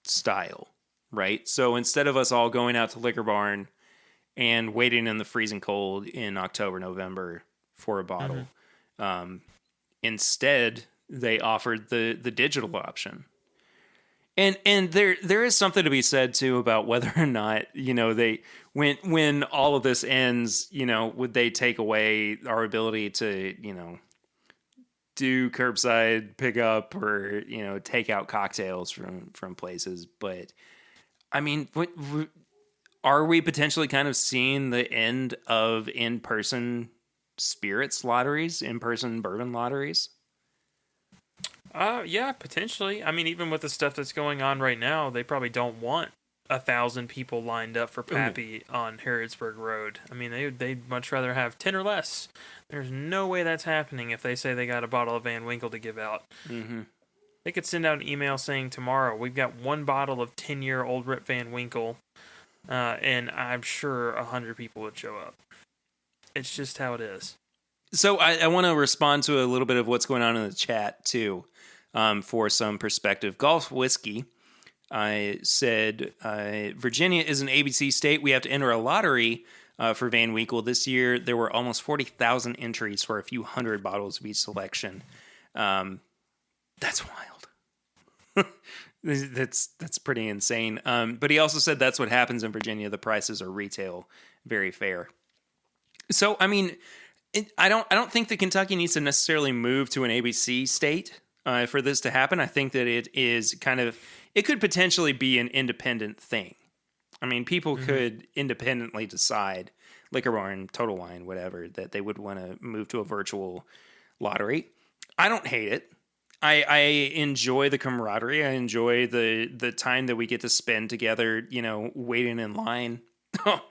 style, right? So instead of us all going out to Liquor Barn and waiting in the freezing cold in October, November for a bottle, instead they offered the digital option. And there is something to be said too about whether or not, you know, they when all of this ends, you know, would they take away our ability to, you know, do curbside pickup or, you know, take out cocktails from places. But I mean, are we potentially kind of seeing the end of in-person spirits lotteries, in-person bourbon lotteries? Yeah, potentially. I mean, even with the stuff that's going on right now, they probably don't want 1,000 people lined up for Pappy on Harrodsburg Road. I mean, they'd much rather have 10 or less. There's no way that's happening if they say they got a bottle of Van Winkle to give out. They could send out an email saying tomorrow, we've got one bottle of 10-year-old Rip Van Winkle, and I'm sure 100 people would show up. It's just how it is. So I want to respond to a little bit of what's going on in the chat, too, for some perspective. Golf Whiskey said, Virginia is an ABC state. We have to enter a lottery for Van Winkle. This year, there were almost 40,000 entries for a few hundred bottles of each selection. That's wild. That's pretty insane. But he also said that's what happens in Virginia. The prices are retail, very fair. So, I mean, I don't think that Kentucky needs to necessarily move to an ABC state for this to happen. I think that it could potentially be an independent thing. I mean, people could independently decide, Liquor Barn, Total Wine, whatever, that they would want to move to a virtual lottery. I don't hate it. I enjoy the camaraderie. I enjoy the time that we get to spend together, you know, waiting in line.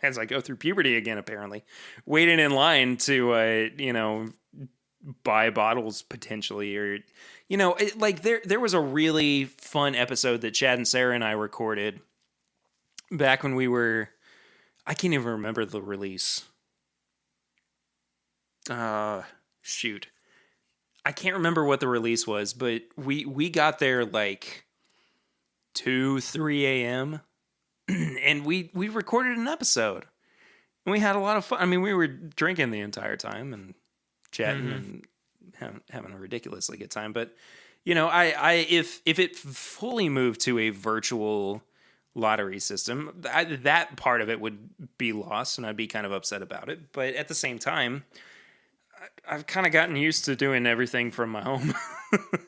As I go through puberty again, apparently. Waiting in line to, you know, buy bottles potentially. Or, you know, there was a really fun episode that Chad and Sarah and I recorded back when we were, I can't even remember the release. Shoot. I can't remember what the release was, but we got there like 2-3 a.m., and we recorded an episode, and we had a lot of fun. I mean, we were drinking the entire time and chatting and having a ridiculously good time. But, you know, if it fully moved to a virtual lottery system, that part of it would be lost, and I'd be kind of upset about it. But at the same time, I've kind of gotten used to doing everything from my home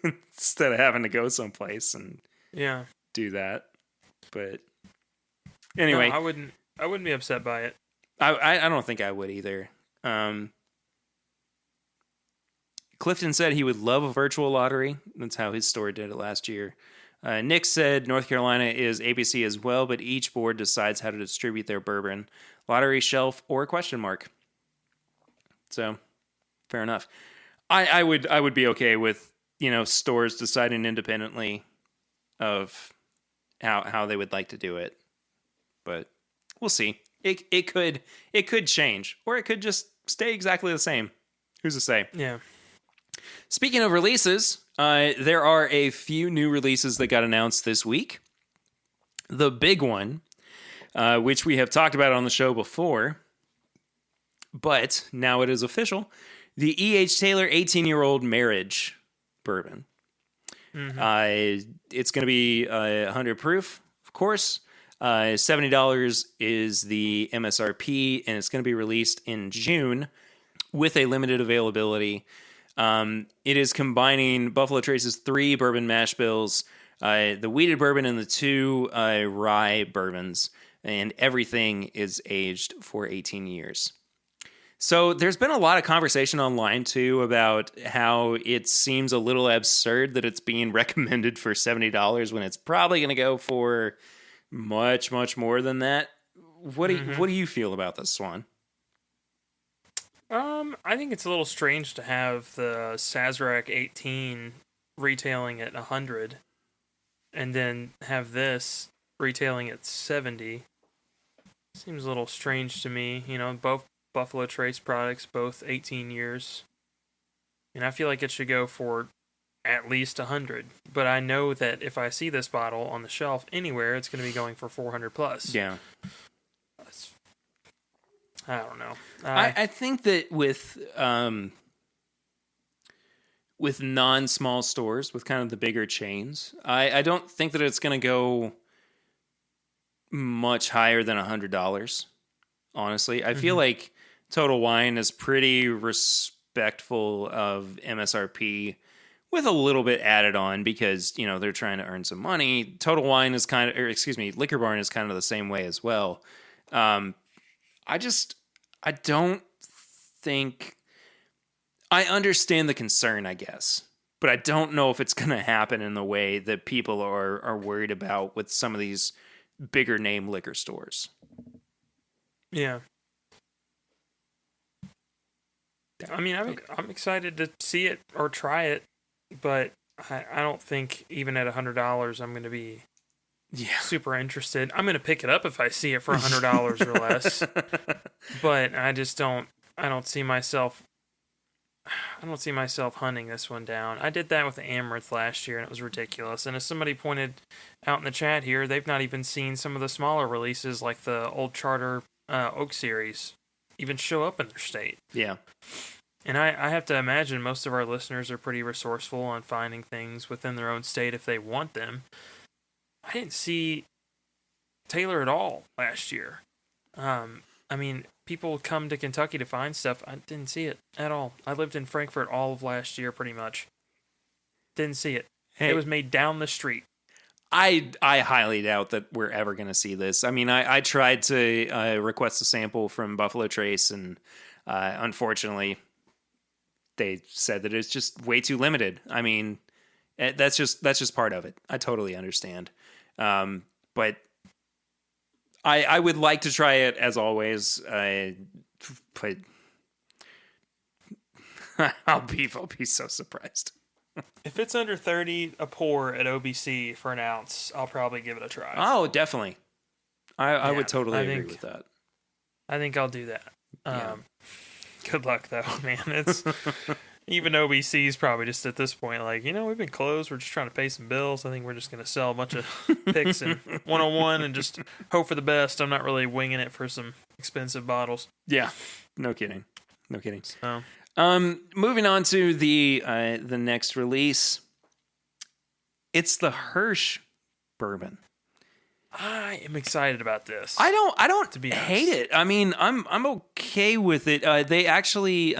instead of having to go someplace and do that. But anyway, no, I wouldn't be upset by it. I don't think I would either. Clifton said he would love a virtual lottery. That's how his store did it last year. Nick said North Carolina is ABC as well, but each board decides how to distribute their bourbon. Lottery shelf or question mark. So, fair enough. I would be okay with, you know, stores deciding independently of how they would like to do it. But we'll see. It could change, or it could just stay exactly the same. Who's to say? Yeah. Speaking of releases, there are a few new releases that got announced this week. The big one, which we have talked about on the show before, but now it is official, the E.H. Taylor 18-year-old marriage bourbon. It's going to be 100 proof, of course. $70 is the MSRP, and it's going to be released in June with a limited availability. It is combining Buffalo Trace's 3 bourbon mash bills, the wheated bourbon, and the 2 rye bourbons, and everything is aged for 18 years. So there's been a lot of conversation online, too, about how it seems a little absurd that it's being recommended for $70 when it's probably going to go for much, much more than that. What do you feel about this, Swan? I think it's a little strange to have the Sazerac 18 retailing at 100 and then have this retailing at 70. Seems a little strange to me. Both Buffalo Trace products, both 18 years. And I feel like it should go for at least 100. But I know that if I see this bottle on the shelf anywhere, it's going to be going for 400 plus. Yeah. I don't know. I think that with non-small stores, with kind of the bigger chains, I don't think that it's going to go much higher than $100. Honestly, I feel like Total Wine is pretty respectful of MSRP, with a little bit added on because they're trying to earn some money. Total Wine is Liquor Barn is kind of the same way as well. I don't think, I understand the concern, I guess, but I don't know if it's going to happen in the way that people are worried about with some of these bigger name liquor stores. Yeah. I mean, I'm excited to see it or try it, but I don't think even at $100 I'm going to be super interested. I'm going to pick it up if I see it for $100 or less, but I don't see myself hunting this one down. I did that with the Amaranth last year, and it was ridiculous. And as somebody pointed out in the chat here, they've not even seen some of the smaller releases like the Old Charter Oak series even show up in their state. Yeah. And I have to imagine most of our listeners are pretty resourceful on finding things within their own state if they want them. I didn't see Taylor at all last year. I mean, people come to Kentucky to find stuff. I didn't see it at all. I lived in Frankfort all of last year, pretty much. Didn't see it. Hey, it was made down the street. I highly doubt that we're ever going to see this. I mean, I tried to request a sample from Buffalo Trace, and unfortunately, they said that it's just way too limited. I mean, that's just part of it. I totally understand. But I would like to try it as always. But I'll be so surprised. If it's under 30 a pour at OBC for an ounce, I'll probably give it a try. Oh, definitely. I would totally agree with that. I think I'll do that. Good luck, though, man. It's even OBC's probably just at this point like, we've been closed. We're just trying to pay some bills. I think we're just going to sell a bunch of picks and one-on-one and just hope for the best. I'm not really winging it for some expensive bottles. Yeah, no kidding. So. Moving on to the next release. It's the Hirsch bourbon. I am excited about this. I don't to be hate it. I mean, I'm okay with it. They actually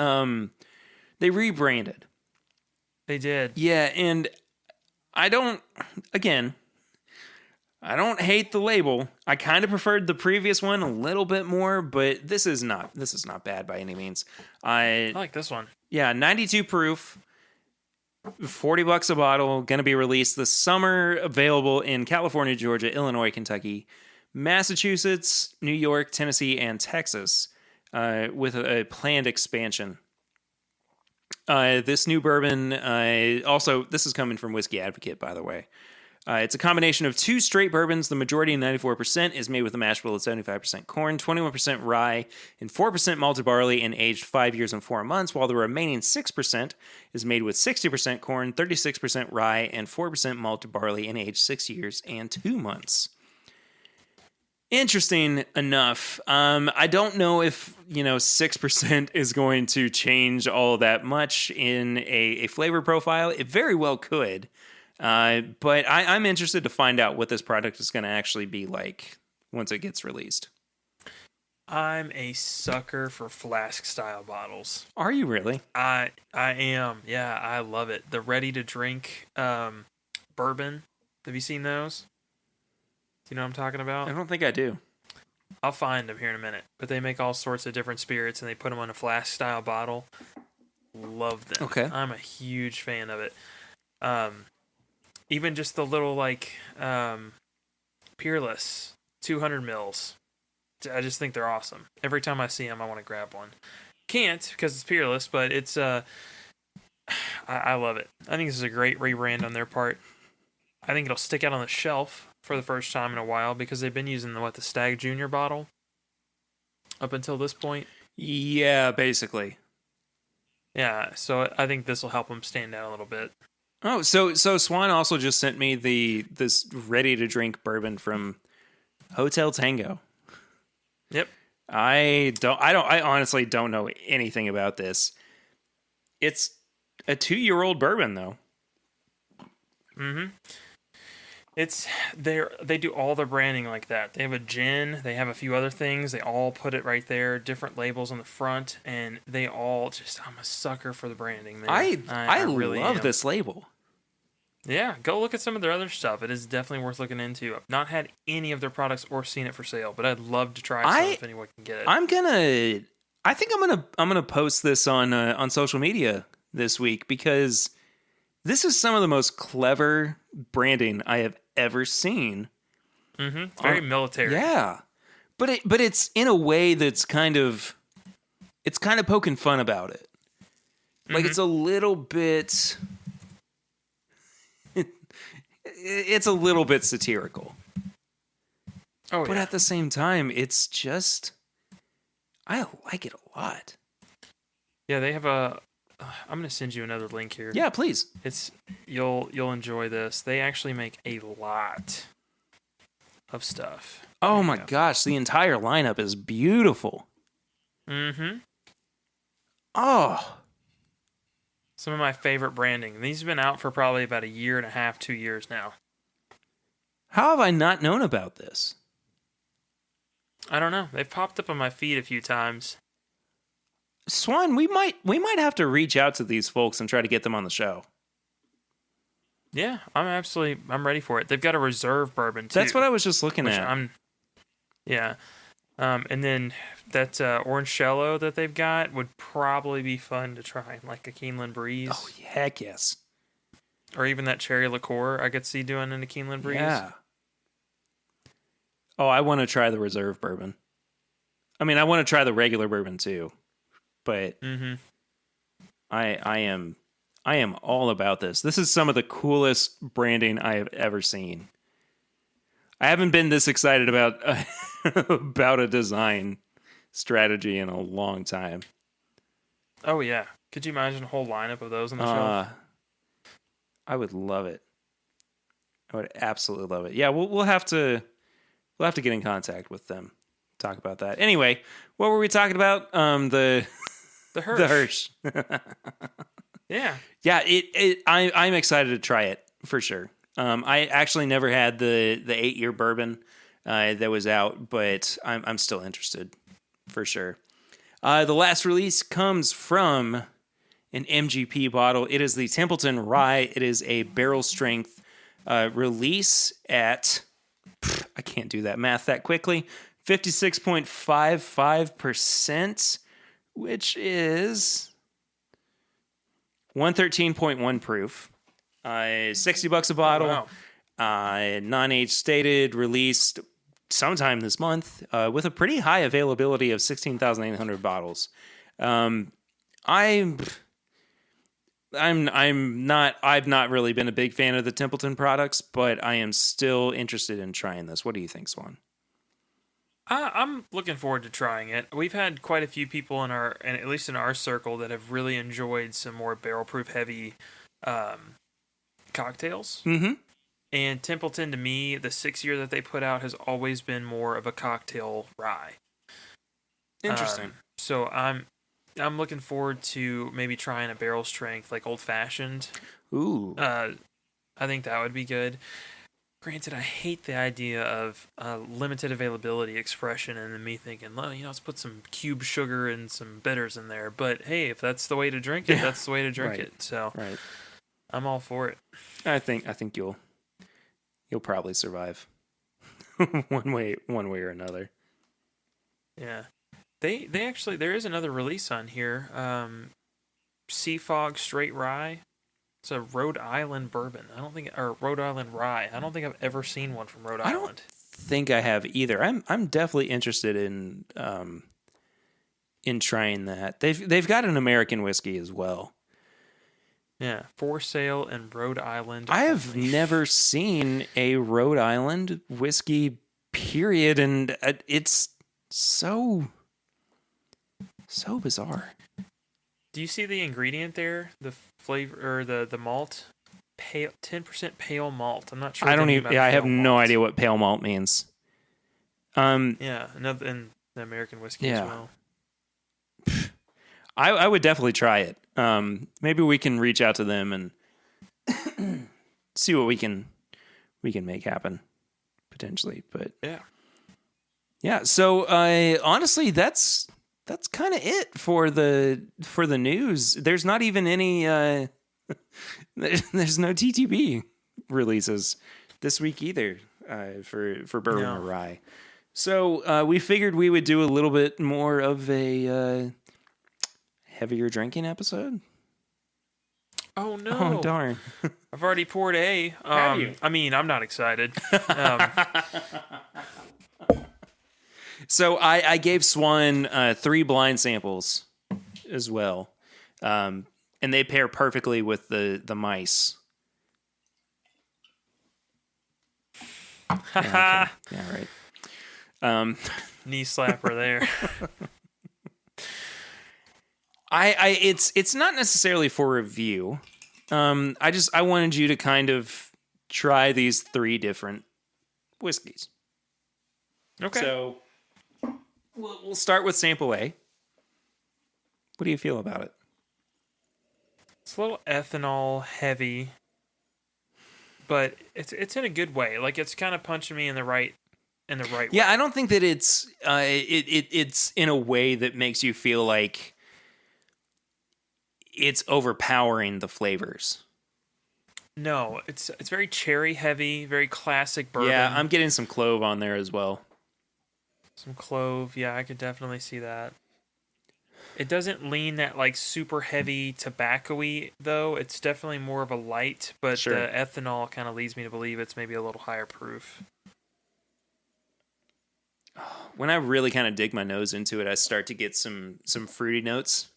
they rebranded. They did. Yeah, and I don't hate the label. I kind of preferred the previous one a little bit more, but this is not bad by any means. I like this one. Yeah, 92 proof. $40 a bottle, going to be released this summer, available in California, Georgia, Illinois, Kentucky, Massachusetts, New York, Tennessee, and Texas, with a planned expansion. This new bourbon, also, this is coming from Whiskey Advocate, by the way. It's a combination of 2 straight bourbons. The majority, 94%, is made with a mash bill of 75% corn, 21% rye, and 4% malted barley, and aged 5 years and 4 months, while the remaining 6% is made with 60% corn, 36% rye, and 4% malted barley, and aged 6 years and 2 months. Interesting enough. I don't know if 6% is going to change all that much in a flavor profile. It very well could. But I'm interested to find out what this product is going to actually be like once it gets released. I'm a sucker for flask style bottles. Are you really? I am. Yeah, I love it. The ready to drink bourbon. Have you seen those? Do you know what I'm talking I about? don't think I do. I'll find them here in a minute. But they make all sorts of different spirits and they put them on a flask style bottle. Love them. Okay. I'm a huge fan of it. Um, Even just the little Peerless 200 mils. I just think they're awesome. Every time I see them, I want to grab one. Can't because it's Peerless, but it's I love it. I think this is a great rebrand on their part. I think it'll stick out on the shelf for the first time in a while because they've been using the Stag Junior bottle up until this point. Yeah, basically. Yeah, so I think this will help them stand out a little bit. Oh, so Swan also just sent me this ready to drink bourbon from Hotel Tango. Yep. I honestly don't know anything about this. It's a 2-year-old bourbon though. Mm-hmm. They do all their branding like that. They have a gin, they have a few other things. They all put it right there, different labels on the front, and they all just. I'm a sucker for the branding. Man. I really love am. this label. Yeah, go look at some of their other stuff. It is definitely worth looking into. I've not had any of their products or seen it for sale, but I'd love to try some if anyone can get it. I think I'm gonna post this on social media this week because this is some of the most clever branding I have ever seen. Mm-hmm. Very military. Yeah, but it's in a way that's kind of poking fun about it. Like it's a little bit. It's a little bit satirical. Oh, but at the same time, it's just I like it a lot. Yeah, they have a. I'm gonna send you another link here. Yeah, please. It's you'll enjoy this. They actually make a lot of stuff. Oh my gosh, the entire lineup is beautiful. Mm-hmm. Oh. Some of my favorite branding. These have been out for probably about 1.5 years, 2 years now. How have I not known about this? I don't know. They've popped up on my feed a few times. Swan, we might have to reach out to these folks and try to get them on the show. Yeah, I'm ready for it. They've got a reserve bourbon too. That's what I was just looking at. Yeah. And then that orange cello that they've got would probably be fun to try, like a Keeneland Breeze. Oh, heck yes. Or even that cherry liqueur I could see doing in a Keeneland Breeze. Yeah. Oh, I want to try the reserve bourbon. I mean, I want to try the regular bourbon too. But I am all about this. This is some of the coolest branding I have ever seen. I haven't been this excited about about a design strategy in a long time. Oh yeah, could you imagine a whole lineup of those on the shelf? I would love it. I would absolutely love it. Yeah, we'll have to get in contact with them. Talk about that. Anyway, what were we talking about? The Hirsch. Yeah. Yeah, I'm excited to try it for sure. I actually never had the 8-year bourbon that was out, but I'm still interested for sure. The last release comes from an MGP bottle. It is the Templeton Rye. It is a barrel strength release at I can't do that math that quickly. 56.55%, which is 113.1 proof. $60 a bottle. Oh, wow. Non-age stated, released sometime this month, with a pretty high availability of 16,800 bottles. I've not really been a big fan of the Templeton products, but I am still interested in trying this. What do you think, Swan? I'm looking forward to trying it. We've had quite a few people at least in our circle, that have really enjoyed some more barrel proof heavy cocktails. Mm-hmm. And Templeton, to me, the 6-year that they put out has always been more of a cocktail rye. Interesting. So I'm looking forward to maybe trying a barrel strength, like old fashioned. Ooh. I think that would be good. Granted, I hate the idea of limited availability expression, and then me thinking, well, let's put some cube sugar and some bitters in there. But hey, if that's the way to drink it, that's the way to drink it. So I'm all for it. I think you'll probably survive one way or another. Yeah, they actually, there is another release on here. Sea Fog Straight Rye. It's a Rhode Island bourbon. Or Rhode Island rye. I don't think I've ever seen one from Rhode Island. I don't think I have either. I'm definitely interested in trying that. They've got an American whiskey as well. Yeah, for sale in Rhode Island. I have never seen a Rhode Island whiskey, period, and it's so bizarre. Do you see the ingredient there? The flavor or the malt? 10% pale malt. I'm not sure. I don't even. Yeah, I have no idea what pale malt means. Yeah, another in the American whiskey as well. I would definitely try it. Maybe we can reach out to them and see what we can make happen potentially. But yeah. So honestly, that's kind of it for the news. There's not even any. There's no TTB releases this week either for bourbon or rye. So we figured we would do a little bit more of a heavier drinking episode. Oh no! Oh darn! I've already poured a. Have you? I mean, I'm not excited. So I gave Swan 3 blind samples as well, and they pair perfectly with the mice. Yeah, right. Knee slapper there. It's not necessarily for review. I wanted you to kind of try these 3 different whiskeys. Okay. So we'll start with sample A. What do you feel about it? It's a little ethanol heavy, but it's in a good way. Like, it's kind of punching me in the right way. Yeah, I don't think that it's it's in a way that makes you feel like it's overpowering the flavors. No, it's very cherry heavy, very classic bourbon. Yeah, I'm getting some clove on there as well. Some clove, yeah, I could definitely see that. It doesn't lean that like super heavy tobacco-y though. It's definitely more of a light, but the ethanol kind of leads me to believe it's maybe a little higher proof. When I really kind of dig my nose into it, I start to get some fruity notes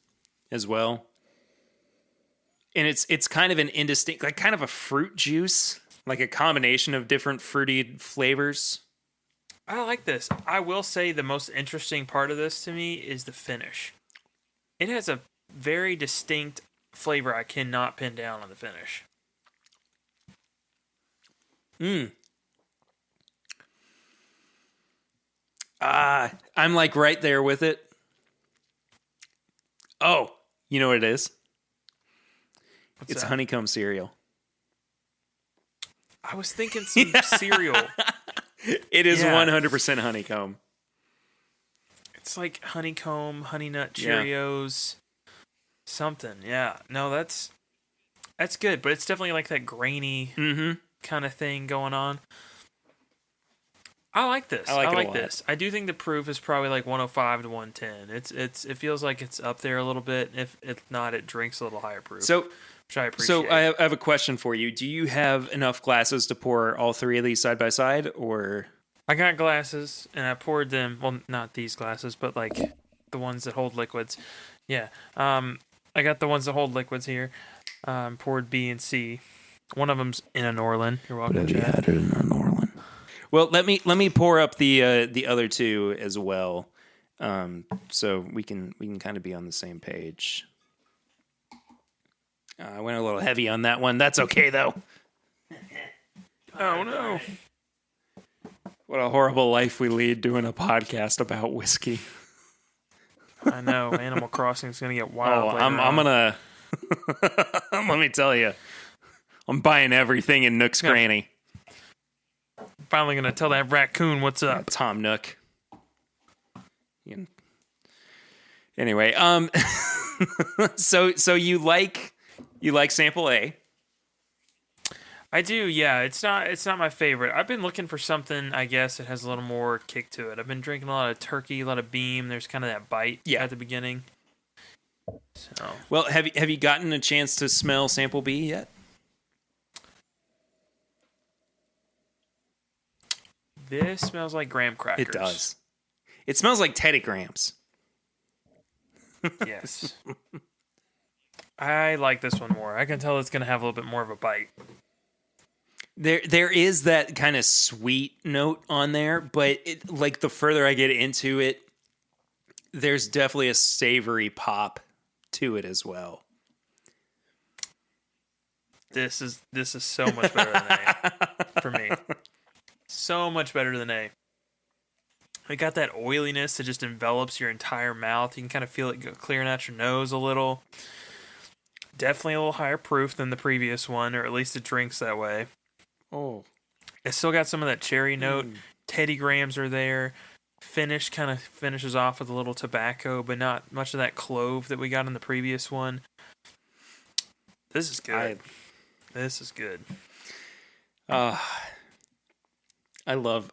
as well. And it's kind of an indistinct, like kind of a fruit juice, like a combination of different fruity flavors. I like this. I will say the most interesting part of this to me is the finish. It has a very distinct flavor I cannot pin down on the finish. I'm like right there with it. Oh, you know what it is? It's that? Honeycomb cereal. I was thinking some cereal. It is 100% honeycomb. It's like honeycomb, honey nut Cheerios, something. Yeah, no, that's good, but it's definitely like that grainy kind of thing going on. I like this. I like this. I do think the proof is probably like 105 to 110. It feels like it's up there a little bit. If not, it drinks a little higher proof. So, which I appreciate. So I have a question for you. Do you have enough glasses to pour all 3 of these side by side, or? I got glasses and I poured them. Well, not these glasses, but like the ones that hold liquids. Yeah. I got the ones that hold liquids here. Poured B and C. One of them's in a Norland. You're welcome. But have you had it in a Norland? Well, let me pour up the other 2 as well, so we can kind of be on the same page. I went a little heavy on that one. That's okay though. Oh no! What a horrible life we lead doing a podcast about whiskey. I know. Animal Crossing is gonna get wild. I'm gonna. Let me tell you, I'm buying everything in Nook's Cranny. finally gonna tell that raccoon what's up. Tom Nook. Anyway, so you like sample A? I do, yeah. It's not my favorite. I've been looking for something, I guess, that has a little more kick to it. I've been drinking a lot of turkey, a lot of beam. There's kind of that bite at the beginning. So, well, have you gotten a chance to smell sample B yet? This smells like graham crackers. It does. It smells like Teddy Grahams. Yes. I like this one more. I can tell it's going to have a little bit more of a bite. There is that kind of sweet note on there, but like the further I get into it, there's definitely a savory pop to it as well. This is so much better than A for me. So much better than A. It got that oiliness that just envelops your entire mouth. You can kind of feel it go clearing out your nose a little. Definitely a little higher proof than the previous one, or at least it drinks that way. Oh. It still got some of that cherry note. Teddy Grahams are there. Finish kind of finishes off with a little tobacco, but not much of that clove that we got in the previous one. This is good. This is good. I love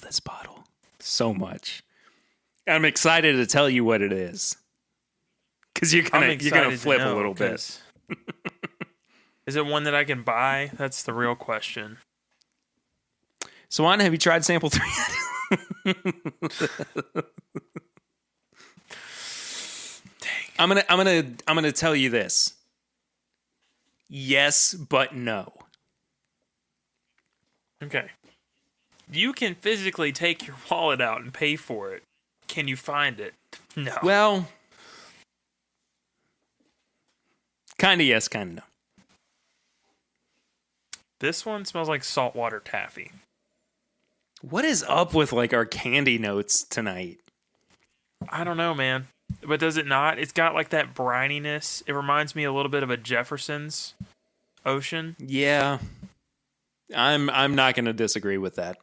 this bottle so much. I'm excited to tell you what it is, because you're gonna flip a little bit. Is it one that I can buy? That's the real question. Swan, have you tried sample 3 yet? Dang. I'm gonna tell you this. Yes, but no. Okay. You can physically take your wallet out and pay for it. Can you find it? No. Well, kind of yes, kind of no. This one smells like saltwater taffy. What is up with like our candy notes tonight? I don't know, man. But does it not? It's got like that brininess. It reminds me a little bit of a Jefferson's Ocean. Yeah. I'm not going to disagree with that.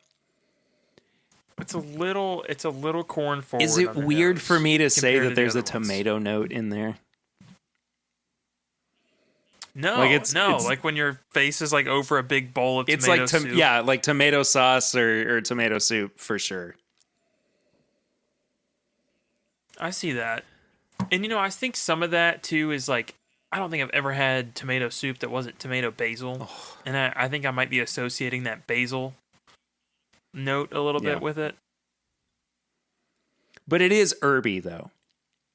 It's a little corn forward. Is it weird for me to say that there's a tomato ones. note in there? No, it's like when your face is like over a big bowl of tomato soup. Yeah, like tomato sauce or tomato soup for sure. I see that. And I think some of that too is like, I don't think I've ever had tomato soup that wasn't tomato basil. Oh. And I think I might be associating that basil note a little bit with it. But it is herby though.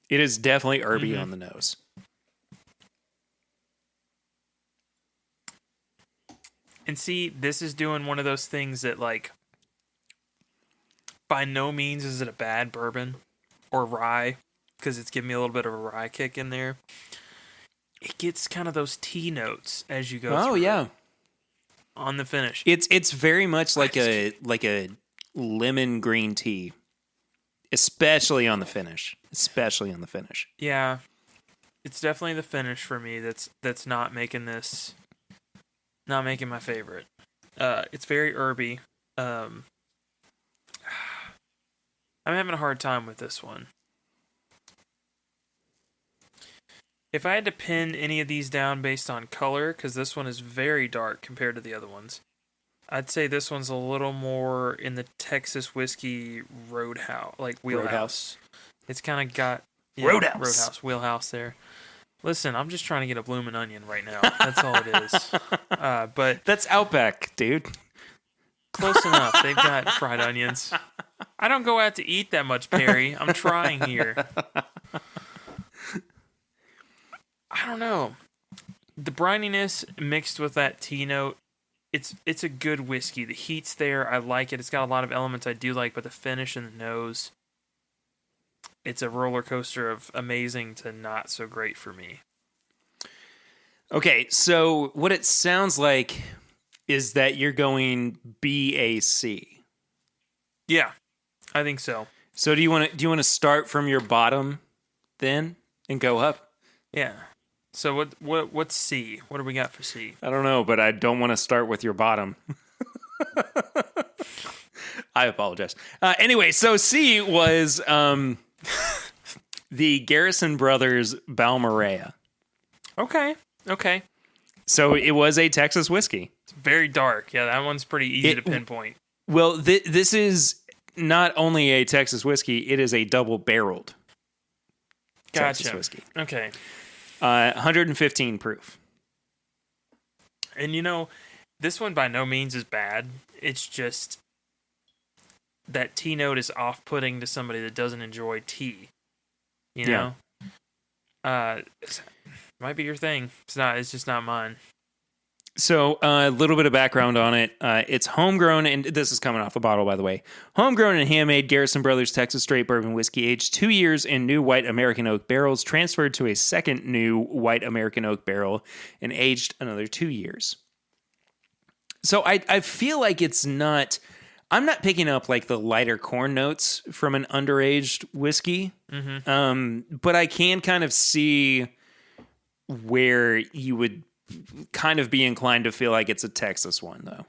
It is definitely herby on the nose. And see, this is doing one of those things that, like, by no means is it a bad bourbon or rye, because it's giving me a little bit of a rye kick in there. It gets kind of those tea notes as you go through. Oh, yeah. On the finish. It's very much like a lemon green tea, especially on the finish. Yeah. It's definitely the finish for me that's not making this... Not making my favorite. It's very herby. I'm having a hard time with this one. If I had to pin any of these down based on color, because this one is very dark compared to the other ones, I'd say this one's a little more in the Texas whiskey Roadhouse, like wheelhouse. It's kind of got Roadhouse wheelhouse there. Listen, I'm just trying to get a bloomin' onion right now. That's all it is. But that's Outback, dude. Close enough. They've got fried onions. I don't go out to eat that much, Perry. I'm trying here. I don't know. The brininess mixed with that tea note, it's a good whiskey. The heat's there. I like it. It's got a lot of elements I do like, but the finish and the nose, it's a roller coaster of amazing to not so great for me. Okay, so what it sounds like is that you're going BAC. Yeah, I think so. So do you want to start from your bottom then and go up? Yeah. So what's C? What do we got for C? I don't know, but I don't want to start with your bottom. I apologize. Anyway, so C was the Garrison Brothers Balmorea. Okay. So it was a Texas whiskey. It's very dark. Yeah, that one's pretty easy to pinpoint. Well, this is not only a Texas whiskey, it is a double-barreled Texas whiskey. Okay. 115 proof. And this one by no means is bad. It's just that tea note is off-putting to somebody that doesn't enjoy tea. You know? Might be your thing. It's not. It's just not mine. So a little bit of background on it. It's homegrown, and this is coming off the bottle, by the way. Homegrown and handmade Garrison Brothers Texas Straight Bourbon Whiskey, aged 2 years in new white American oak barrels, transferred to a second new white American oak barrel, and aged another 2 years. So I feel like it's not... I'm not picking up like the lighter corn notes from an underaged whiskey, but I can kind of see where you would kind of be inclined to feel like it's a Texas one, though.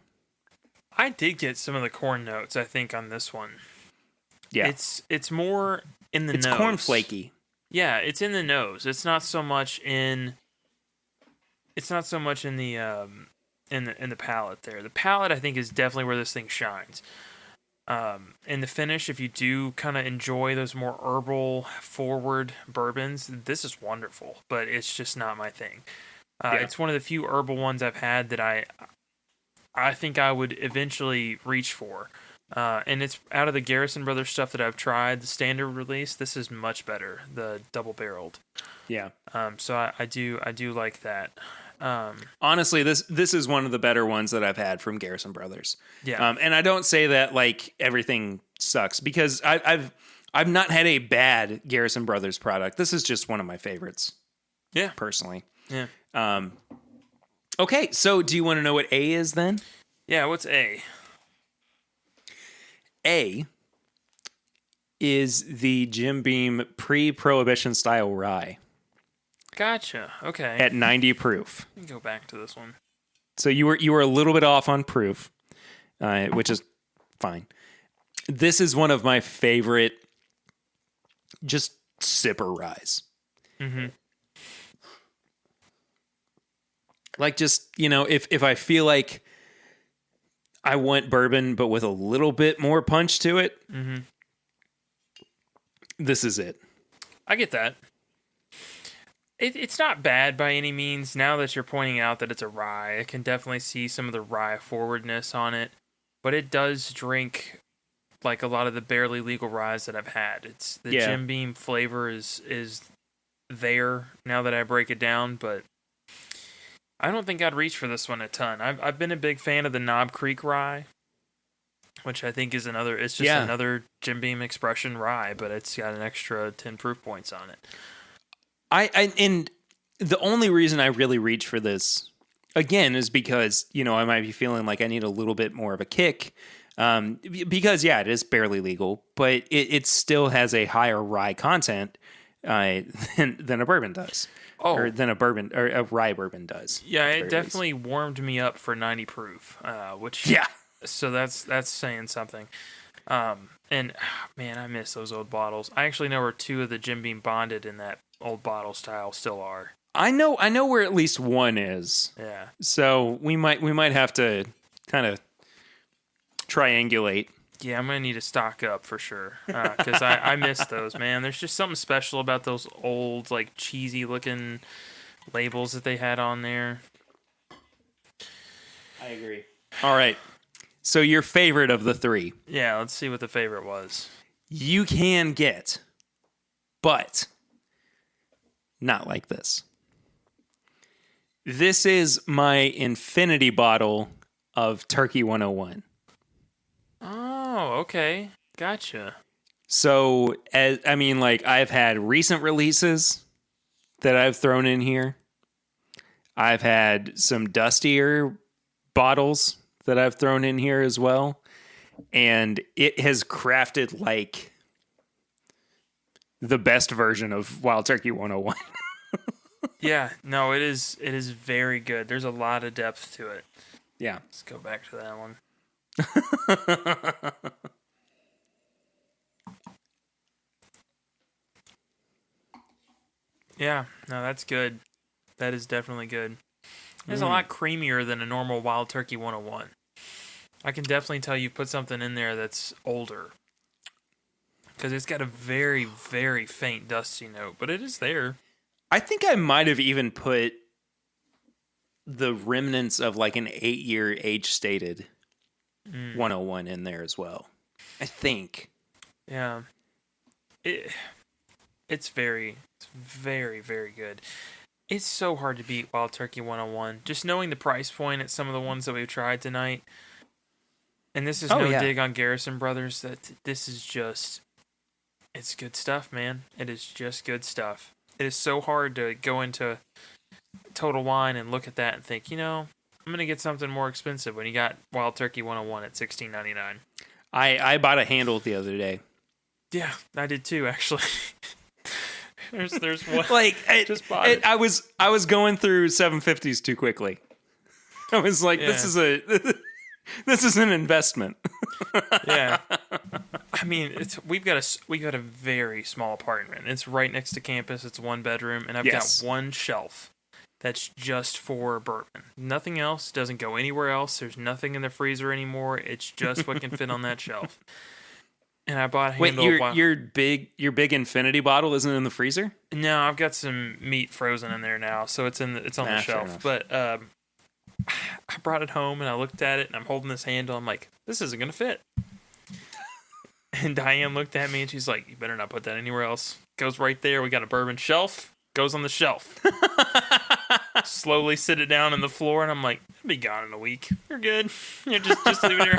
I did get some of the corn notes, I think, on this one. Yeah. It's more in the nose. It's corn flaky. Yeah, it's in the nose. It's not so much in the in the palate there. The palate, I think, is definitely where this thing shines. In the finish, if you do kind of enjoy those more herbal forward bourbons, this is wonderful, but it's just not my thing. It's one of the few herbal ones I've had that I think I would eventually reach for. And it's out of the Garrison Brothers stuff that I've tried, the standard release, this is much better, the double barreled. Yeah. So I do like that. Honestly, this is one of the better ones that I've had from Garrison Brothers. Yeah. And I don't say that like everything sucks, because I've not had a bad Garrison Brothers product. This is just one of my favorites. Yeah. Personally. Yeah. Okay, so do you want to know what A is then? Yeah, what's A? A is the Jim Beam pre-Prohibition style rye. Gotcha. Okay. At 90 proof. Let me go back to this one. So you were a little bit off on proof, which is fine. This is one of my favorite just sipper ryes. Mm-hmm. Like, just, if I feel like I want bourbon, but with a little bit more punch to it, this is it. I get that. It's not bad by any means. Now that you're pointing out that it's a rye, I can definitely see some of the rye forwardness on it. But it does drink like a lot of the barely legal ryes that I've had. It's the Jim Beam flavor is there now that I break it down, but I don't think I'd reach for this one a ton. I've been a big fan of the Knob Creek rye, which I think is another. It's just another Jim Beam expression rye, but it's got an extra 10 proof points on it. And the only reason I really reach for this again is because I might be feeling like I need a little bit more of a kick. Because it is barely legal, but it still has a higher rye content than a bourbon does. Or than a bourbon or a rye bourbon does. Yeah, it definitely warmed me up for 90 proof, so that's saying something. And man, I miss those old bottles. I actually know where 2 of the Jim Beam bonded in that old bottle style still are. I know where at least one is. Yeah. So we might have to kind of triangulate. Yeah, I'm gonna need to stock up for sure, because I miss those, man. There's just something special about those old, like, cheesy looking labels that they had on there. I agree. All right, so your favorite of the 3? Yeah, let's see what the favorite was. You can get, but not like this. This is my infinity bottle of Turkey 101. Oh, okay. Gotcha. So, I've had recent releases that I've thrown in here. I've had some dustier bottles that I've thrown in here as well. And it has crafted, like, the best version of Wild Turkey 101. Yeah, no, it is very good. There's a lot of depth to it. Yeah. Let's go back to that one. Yeah, no, that's good. That is definitely good. It's a lot creamier than a normal Wild Turkey 101. I can definitely tell you've put something in there that's older. Because it's got a very, very faint dusty note, but it is there. I think I might have even put the remnants of like an 8-year age stated 101 in there as well. I think. Yeah. It's very, very good. It's so hard to beat Wild Turkey 101. Just knowing the price point at some of the ones that we've tried tonight. And this is dig on Garrison Brothers. That this is just, it's good stuff, man. It is just good stuff. It is so hard to go into Total Wine and look at that and think, I'm going to get something more expensive when you got Wild Turkey 101 at $16.99. I bought a handle the other day. Yeah, I did too, actually. there's one. Like, just bought it. I was going through 750s too quickly. I was like, this is an investment. Yeah. I mean, we've got a very small apartment. It's right next to campus. It's 1 bedroom, and I've got one shelf that's just for bourbon. Nothing else. Doesn't go anywhere else. There's nothing in the freezer anymore. It's just what can fit on that shelf. And I bought a handle. Wait, your big infinity bottle isn't in the freezer? No, I've got some meat frozen in there now, so it's on the shelf. But I brought it home and I looked at it and I'm holding this handle. I'm like, this isn't gonna fit. And Diane looked at me and she's like, you better not put that anywhere else. Goes right there. We got a bourbon shelf. Goes on the shelf. Slowly sit it down on the floor and I'm like, it'll be gone in a week. You're good. You're just leave it here.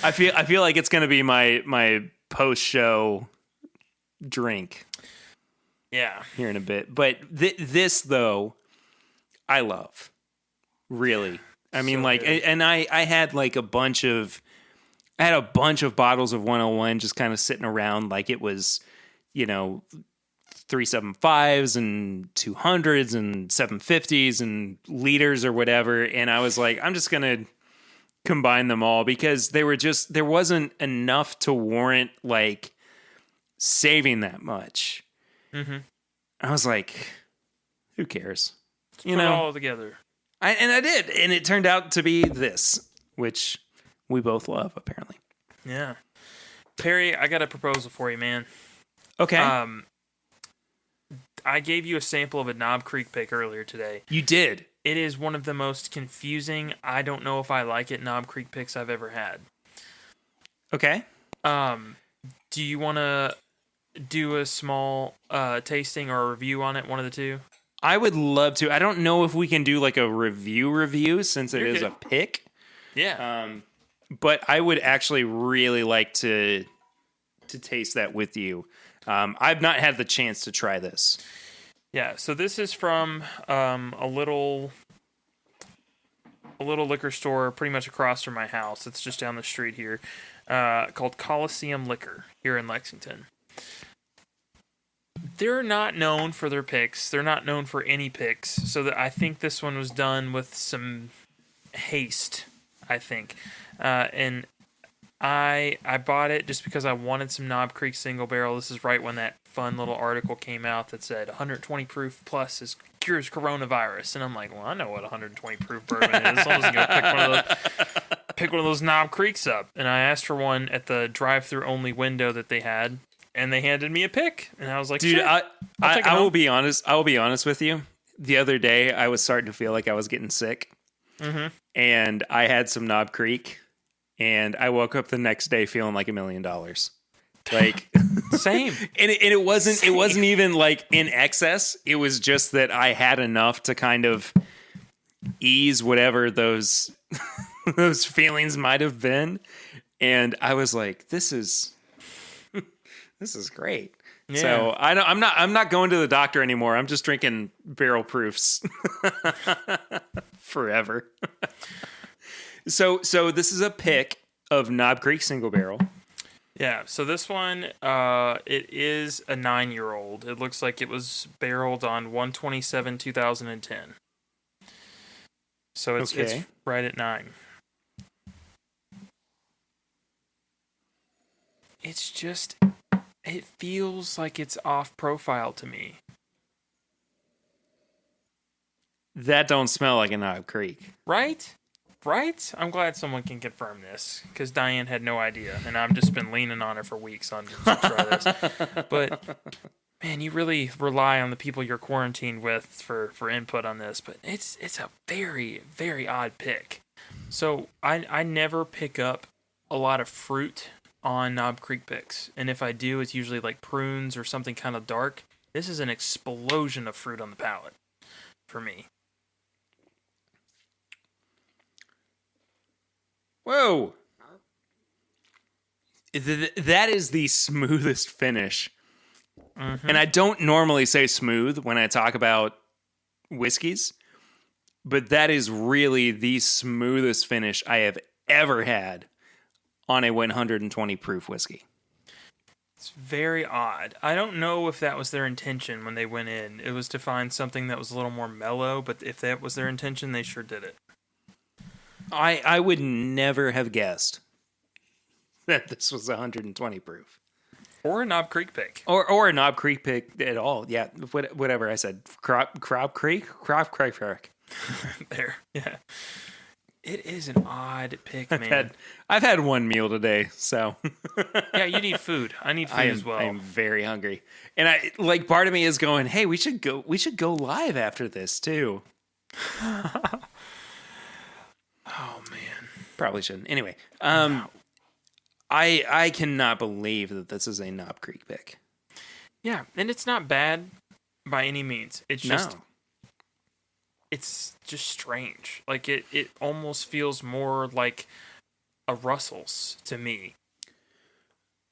I feel like it's gonna be my post show drink. Yeah. Here in a bit. But this though, I love. Really. I mean, like, good. And I had like a bunch of bottles of 101 just kind of sitting around like it was, 375s and 200s and 750s and liters or whatever. And I was like, I'm just going to combine them all because there wasn't enough to warrant like saving that much. Mm-hmm. I was like, who cares? Let's put it all together. I did. And it turned out to be this, which we both love, apparently. Yeah. Perry, I got a proposal for you, man. Okay. I gave you a sample of a Knob Creek pick earlier today. You did. It is one of the most confusing, I don't know if I like it, Knob Creek picks I've ever had. Okay. Do you want to do a small tasting or a review on it, one of the two? I would love to. I don't know if we can do like a review since it is a pick. Yeah. But I would actually really like to taste that with you. I've not had the chance to try this. Yeah, so this is from a little liquor store pretty much across from my house. It's just down the street here, called Coliseum Liquor here in Lexington. They're not known for their picks. They're not known for any picks. So that I think this one was done with some haste, I think. And I bought it just because I wanted some Knob Creek single barrel. This is right when that fun little article came out that said 120 proof plus cures coronavirus. And I'm like, well, I know what 120 proof bourbon is. I'm just going to pick one of those Knob Creeks up. And I asked for one at the drive-through only window that they had. And they handed me a pick, and I was like, dude, sure, I will be honest. I will be honest with you. The other day, I was starting to feel like I was getting sick, and I had some Knob Creek, and I woke up the next day feeling like $1 million. Like same, and it wasn't even like in excess. It was just that I had enough to kind of ease whatever those those feelings might have been, and I was like, this is great. Yeah. So I'm not going to the doctor anymore. I'm just drinking barrel proofs forever. So this is a pick of Knob Creek single barrel. Yeah. So this one, it is a 9-year-old. It looks like it was barreled on 1/27/2010. So it's right at 9. it's just, it feels like it's off profile to me. That don't smell like a Knob Creek. Right? Right? I'm glad someone can confirm this, because Diane had no idea, and I've just been leaning on her for weeks on to try this. But man, you really rely on the people you're quarantined with for input on this. But it's a very, very odd pick. So I never pick up a lot of fruit on Knob Creek picks, and if I do, it's usually like prunes or something kind of dark. This is an explosion of fruit on the palate for me. Whoa! That is the smoothest finish. Mm-hmm. And I don't normally say smooth when I talk about whiskeys, but that is really the smoothest finish I have ever had on a 120 proof whiskey. It's very odd. I don't know if that was their intention when they went in. It was to find something that was a little more mellow, but if that was their intention, they sure did it. I would never have guessed that this was 120 proof. Or a Knob Creek pick. Or a Knob Creek pick at all. Yeah, whatever I said. Crop Creek? There, yeah. It is an odd pick, man. I've had one meal today, so. Yeah, you need food. I need food as well. I am very hungry. And part of me is going, hey, we should go live after this too. Oh man. Probably shouldn't. Anyway, I cannot believe that this is a Knob Creek pick. Yeah, and it's not bad by any means. It's just it's just strange. Like it almost feels more like a Russell's to me.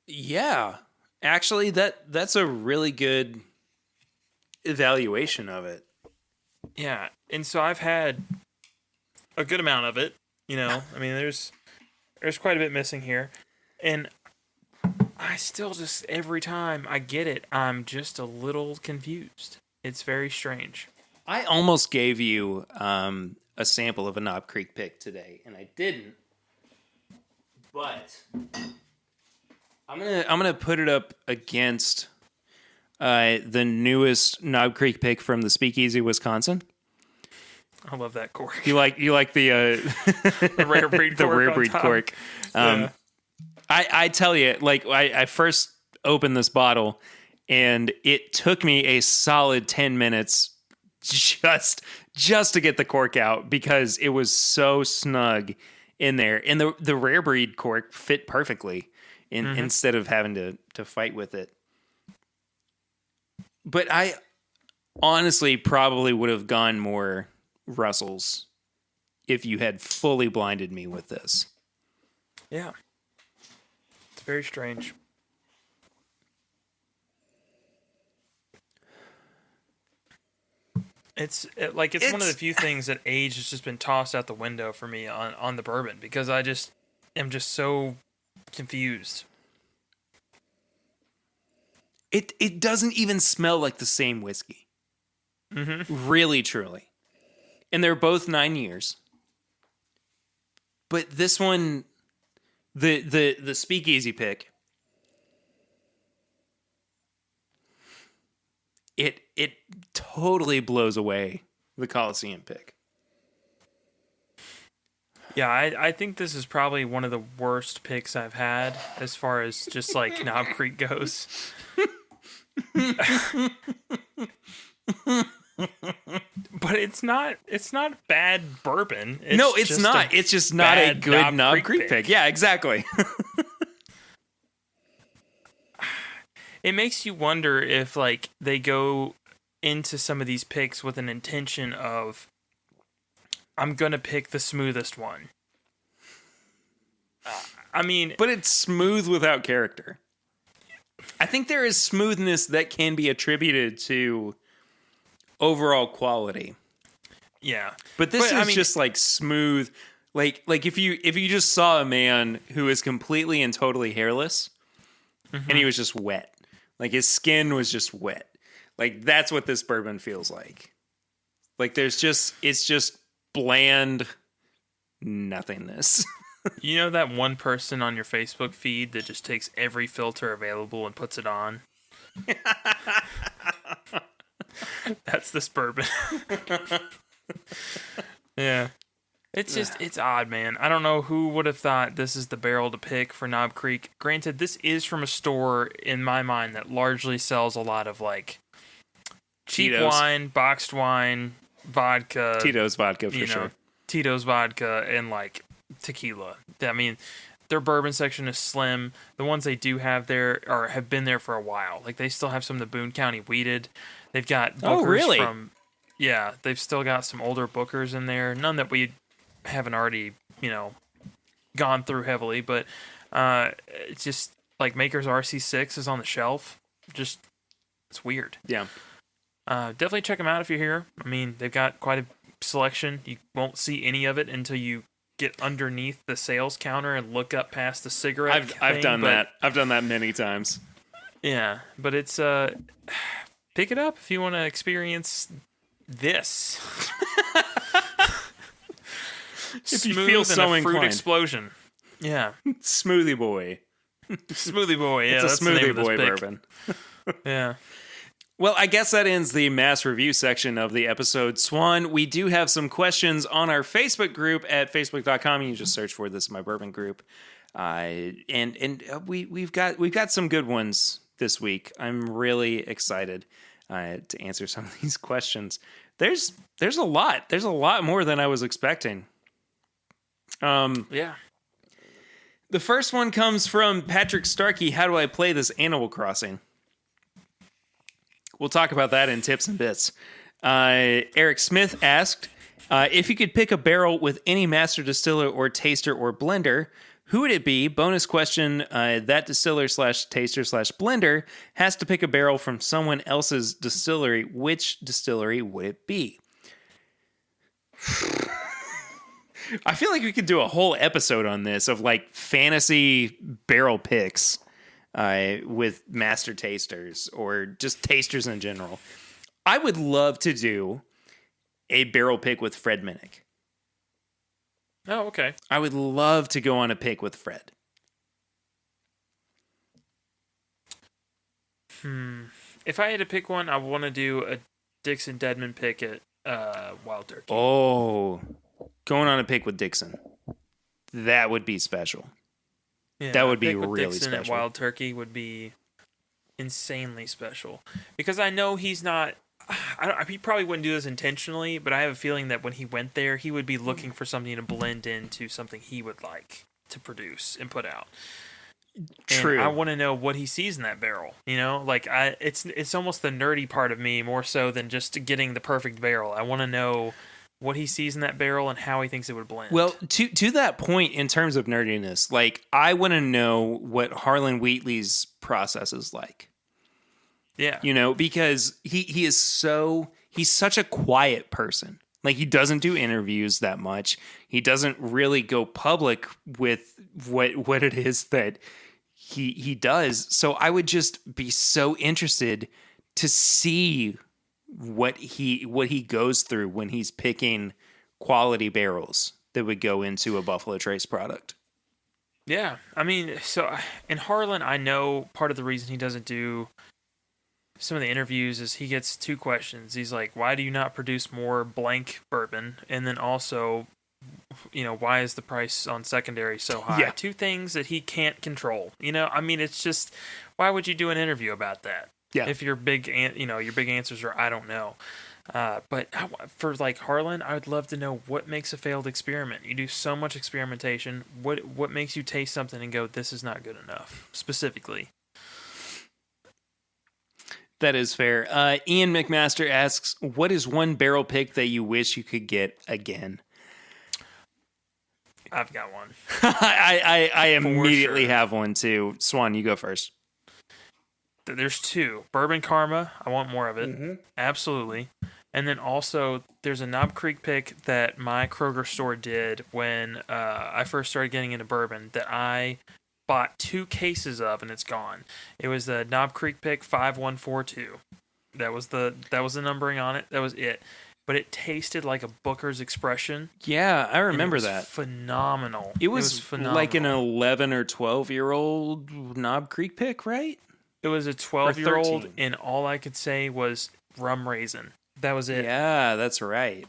Yeah. Actually, that's a really good evaluation of it. Yeah, and so I've had a good amount of it, you know. I mean, there's quite a bit missing here. And I still just, every time I get it, I'm just a little confused. It's very strange. I almost gave you a sample of a Knob Creek pick today, and I didn't. But I'm gonna put it up against the newest Knob Creek pick from the Speakeasy, Wisconsin. I love that cork. You like the the rare breed the cork. Rare breed cork. Yeah. I tell you, like I first opened this bottle, and it took me a solid 10 minutes just to get the cork out because it was so snug in there, and the Rare breed cork fit perfectly instead of having to fight with it. But I honestly probably would have gone more Russells if you had fully blinded me with this. Yeah. It's very strange. It's one of the few things that age has just been tossed out the window for me on the bourbon because I just am just so confused. It doesn't even smell like the same whiskey. Mm-hmm. Really, truly. And they're both 9 years. But this one, the Speakeasy pick, it totally blows away the Coliseum pick. Yeah, I think this is probably one of the worst picks I've had as far as just like Knob Creek goes. But it's not bad bourbon. It's not. It's just not a good Knob Creek pick. Yeah, exactly. It makes you wonder if like they go into some of these picks with an intention of I'm going to pick the smoothest one. I mean, but it's smooth without character. I think there is smoothness that can be attributed to overall quality. Yeah. But this is just like smooth. Like if you just saw a man who is completely and totally hairless and he was just wet. Like his skin was just wet. Like that's what this bourbon feels like. Like it's just bland nothingness. You know that one person on your Facebook feed that just takes every filter available and puts it on? That's this bourbon. Yeah. It's just, it's odd, man. I don't know who would have thought this is the barrel to pick for Knob Creek. Granted, this is from a store, in my mind, that largely sells a lot of, like, cheap Tito's. wine, boxed wine, vodka. Tito's vodka, for sure. Tito's vodka, and, like, tequila. I mean, their bourbon section is slim. The ones they do have there have been there for a while. Like, they still have some of the Boone County weeded. They've got Bookers from... Yeah, they've still got some older Bookers in there. None that we haven't already, gone through heavily, but it's just like Maker's RC6 is on the shelf. Just, it's weird. Yeah. Definitely check them out if you're here. I mean, they've got quite a selection. You won't see any of it until you get underneath the sales counter and look up past the cigarette. I've done that. I've done that many times. Yeah, but it's pick it up if you want to experience this. If you feel so inclined. Fruit explosion. Yeah. Smoothie Boy. Smoothie Boy, yeah. It's a Smoothie Boy bourbon. Yeah. Well, I guess that ends the mass review section of the episode. Swan, we do have some questions on our Facebook group at facebook.com. You can just search for This Is My Bourbon Group. We've got some good ones this week. I'm really excited to answer some of these questions. There's a lot. There's a lot more than I was expecting. Yeah. The first one comes from Patrick Starkey. How do I play this Animal Crossing? We'll talk about that in tips and bits. Eric Smith asked, if you could pick a barrel with any master distiller or taster or blender, who would it be? Bonus question, that distiller / taster / blender has to pick a barrel from someone else's distillery. Which distillery would it be? I feel like we could do a whole episode on this of like fantasy barrel picks with master tasters or just tasters in general. I would love to do a barrel pick with Fred Minnick. Oh, okay. I would love to go on a pick with Fred. If I had to pick one, I want to do a Dixon Deadman pick at Wild Turkey. Oh, going on a pick with Dixon. That would be special. Yeah, that would be really Dixon special. At Wild Turkey would be insanely special. Because I know he's not... he probably wouldn't do this intentionally, but I have a feeling that when he went there, he would be looking for something to blend into something he would like to produce and put out. True. And I want to know what he sees in that barrel. Like it's almost the nerdy part of me more so than just getting the perfect barrel. I want to know what he sees in that barrel and how he thinks it would blend. Well, to that point, in terms of nerdiness, like I want to know what Harlan Wheatley's process is like. Yeah. Because he's such a quiet person. Like he doesn't do interviews that much. He doesn't really go public with what it is that he does. So I would just be so interested to see what he goes through when he's picking quality barrels that would go into a Buffalo Trace product. Yeah. I mean, so in Harlan, I know part of the reason he doesn't do some of the interviews is he gets two questions. He's like, why do you not produce more blank bourbon? And then also, why is the price on secondary so high? Yeah. Two things that he can't control. I mean, it's just, why would you do an interview about that? Yeah. If your big answers are, I don't know. But for like Harlan, I would love to know what makes a failed experiment. You do so much experimentation. What makes you taste something and go, this is not good enough, specifically? That is fair. Ian McMaster asks, what is one barrel pick that you wish you could get again? I've got one. I immediately have one too. Swan, you go first. There's two. Bourbon Karma. I want more of it. Mm-hmm. Absolutely. And then also, there's a Knob Creek pick that my Kroger store did when I first started getting into bourbon that I bought 2 cases of, and it's gone. It was the Knob Creek pick 5142. That was the numbering on it. That was it. but it tasted like a Booker's Expression. Yeah, I remember that. Phenomenal. It was phenomenal. like an 11 or 12-year-old Knob Creek pick, right? It was a 12-year-old, and all I could say was rum raisin. That was it. Yeah, that's right.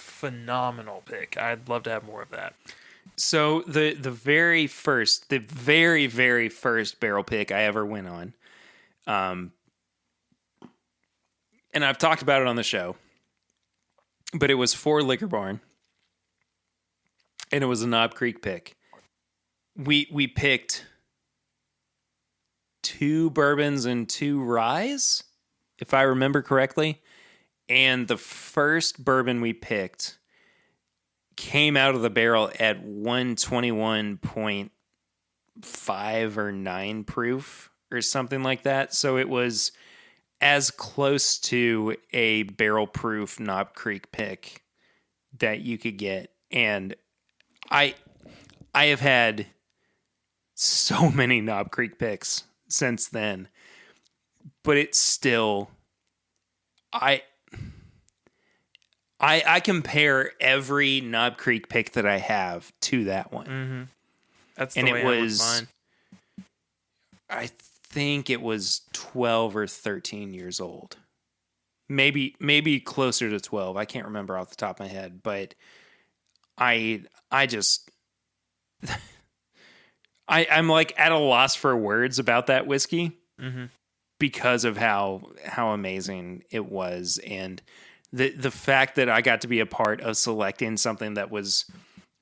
Phenomenal pick. I'd love to have more of that. So the very very first barrel pick I ever went on, and I've talked about it on the show, but it was for Liquor Barn, and it was a Knob Creek pick. We picked 2 bourbons and 2 ryes, if I remember correctly, and the first bourbon we picked came out of the barrel at 121.5 or 9 proof or something like that. So it was as close to a barrel proof Knob Creek pick that you could get. And I have had so many Knob Creek picks since then, but it's still, I compare every Knob Creek pick that I have to that one. Mm-hmm. That's the way I was mine. I think it was 12 or 13 years old. Maybe closer to 12. I can't remember off the top of my head, but I just I'm like at a loss for words about that whiskey because of how amazing it was, and the fact that I got to be a part of selecting something that was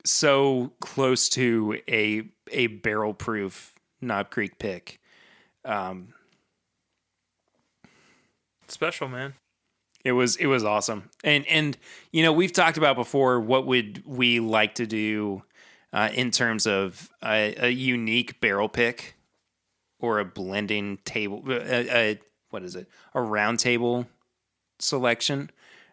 so close to a barrel proof Knob Creek pick. Special, man. It was awesome. And you know, we've talked about before, what would we like to do in terms of a unique barrel pick or a blending table, what is it? A round table selection.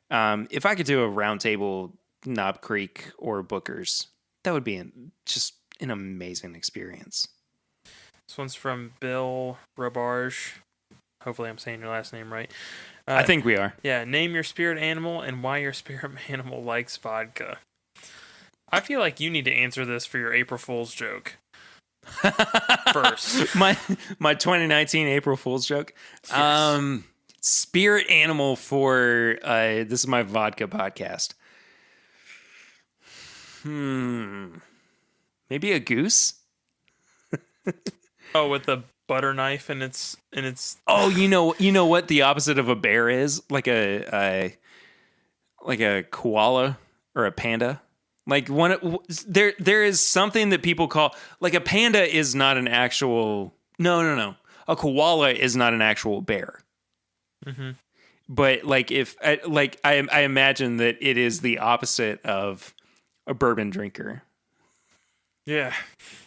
If I could do a round table Knob Creek or Booker's, that would be just an amazing experience. This one's from Bill Robarge. Hopefully I'm saying your last name right. I think we are. Yeah, name your spirit animal and why your spirit animal likes vodka. I feel like you need to answer this for your April Fool's joke. First. My 2019 April Fool's joke. Yes. Spirit animal for this is my vodka podcast. Maybe a goose? Oh, with the butter knife and it's Oh, you know what the opposite of a bear is? Like a koala or a panda. Like there is something that people call, like, a panda is not an actual no. A koala is not an actual bear. Mm-hmm. But like I imagine that it is the opposite of a bourbon drinker. Yeah.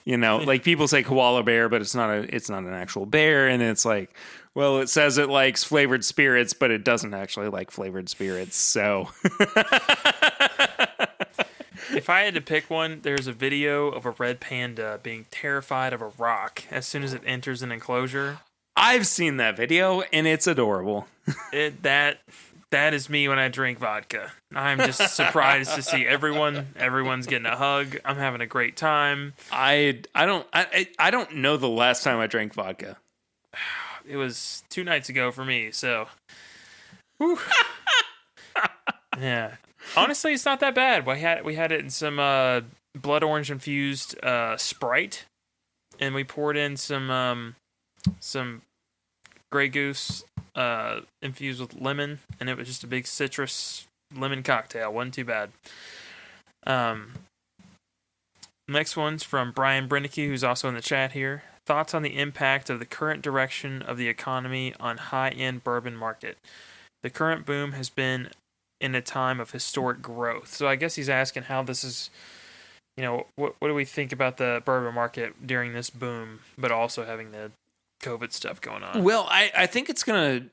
You know, like people say koala bear, but it's not an actual bear, and it's like, well, it says it likes flavored spirits, but it doesn't actually like flavored spirits. So if I had to pick one, there's a video of a red panda being terrified of a rock as soon as it enters an enclosure. I've seen that video, and it's adorable. That is me when I drink vodka. I'm just surprised to see everyone's getting a hug. I'm having a great time. I don't know the last time I drank vodka. It was 2 nights ago for me, so whew. Yeah. Honestly, it's not that bad. We had it in some blood orange infused Sprite, and we poured in some Grey Goose infused with lemon, and it was just a big citrus lemon cocktail. Wasn't too bad. Next one's from Brian Brennecke, who's also in the chat here. Thoughts on the impact of the current direction of the economy on high-end bourbon market. The current boom has been in a time of historic growth. So I guess he's asking how this is, you know, what do we think about the bourbon market during this boom, but also having the COVID stuff going on? Well, I think it's going to...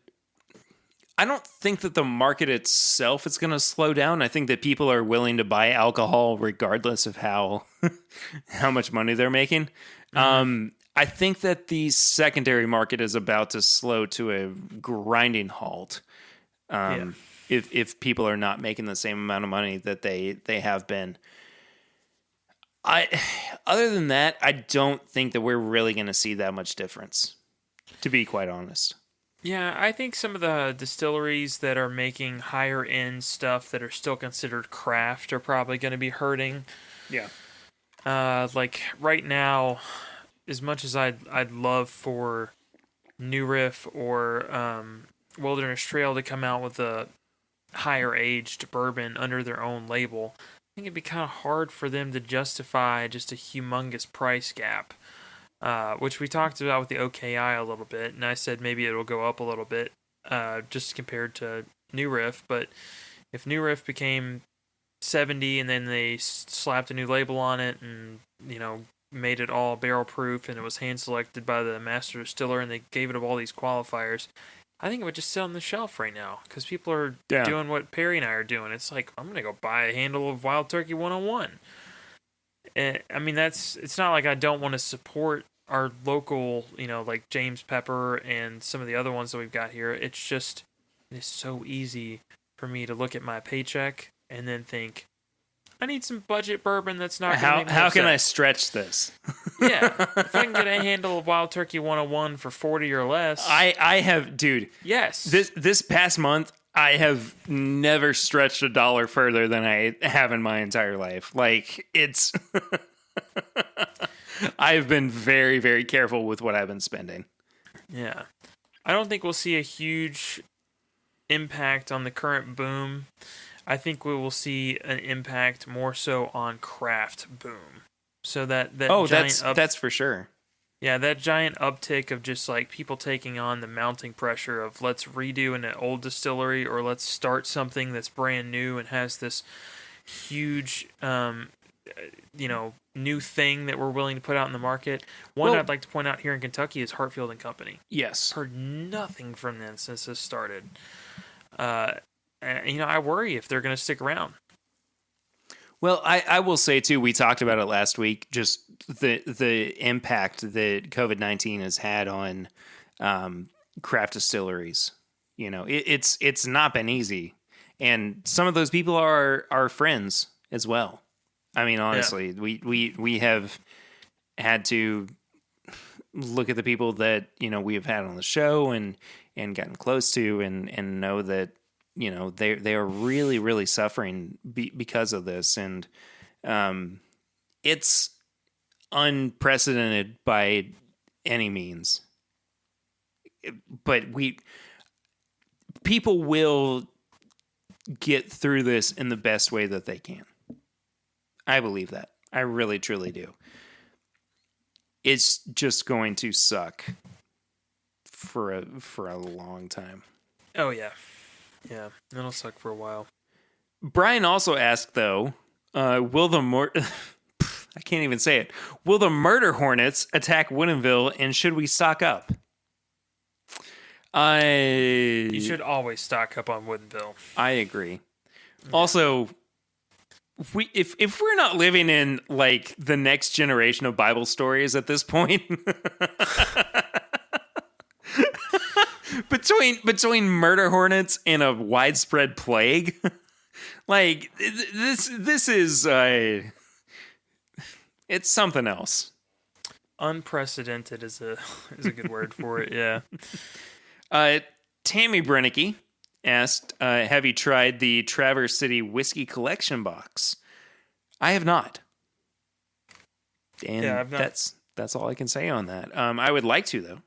I don't think that the market itself is going to slow down. I think that people are willing to buy alcohol regardless of how much money they're making. Mm-hmm. I think that the secondary market is about to slow to a grinding halt. Yeah. if people are not making the same amount of money that they have been. Other than that, I don't think that we're really going to see that much difference, to be quite honest. Yeah, I think some of the distilleries that are making higher end stuff that are still considered craft are probably going to be hurting. Yeah. Like right now, as much as I'd love for New Riff or Wilderness Trail to come out with a higher aged bourbon under their own label, I think it'd be kind of hard for them to justify just a humongous price gap. Which we talked about with the OKI a little bit, and I said maybe it'll go up a little bit, just compared to New Riff. But if New Riff became 70 and then they slapped a new label on it and, made it all barrel proof and it was hand selected by the master distiller and they gave it all these qualifiers, I think it would just sit on the shelf right now because people are doing what Perry and I are doing. It's like, I'm going to go buy a handle of Wild Turkey 101. I mean, it's not like I don't want to support our local, like James Pepper and some of the other ones that we've got here. It's just, it's so easy for me to look at my paycheck and then think, I need some budget bourbon that's not going to make me How upset. can I stretch this? Yeah. If I can get a handle of Wild Turkey 101 for 40 or less. I have, dude. Yes. This past month, I have never stretched a dollar further than I have in my entire life. Like, it's... I've been very, very careful with what I've been spending. Yeah. I don't think we'll see a huge impact on the current boom. I think we will see an impact more so on craft boom. So that's for sure. Yeah, that giant uptick of just like people taking on the mounting pressure of let's redo an old distillery or let's start something that's brand new and has this huge new thing that we're willing to put out in the market. I'd like to point out here in Kentucky is Hartfield and Company. Yes. Heard nothing from them since this started. I worry if they're going to stick around. Well, I will say too, we talked about it last week, just the impact that COVID-19 has had on craft distilleries. It's not been easy. And some of those people are our friends as well. I mean, honestly, we have had to look at the people that, we have had on the show and gotten close to and know that, they are really, really suffering because of this. And it's unprecedented by any means. But people will get through this in the best way that they can. I believe that. I really, truly do. It's just going to suck for a long time. Oh, yeah. Yeah, it'll suck for a while. Brian also asked, though, will the I can't even say it. Will the murder hornets attack Woodinville, and should we stock up? You should always stock up on Woodinville. I agree. Yeah. Also, if we're not living in like the next generation of Bible stories at this point, between murder hornets and a widespread plague, like this is it's something else. Unprecedented is a good word for it. Yeah. Tammy Brennicky asked, have you tried the Traverse City Whiskey Collection box? I have not. And I've not. That's all I can say on that. I would like to, though.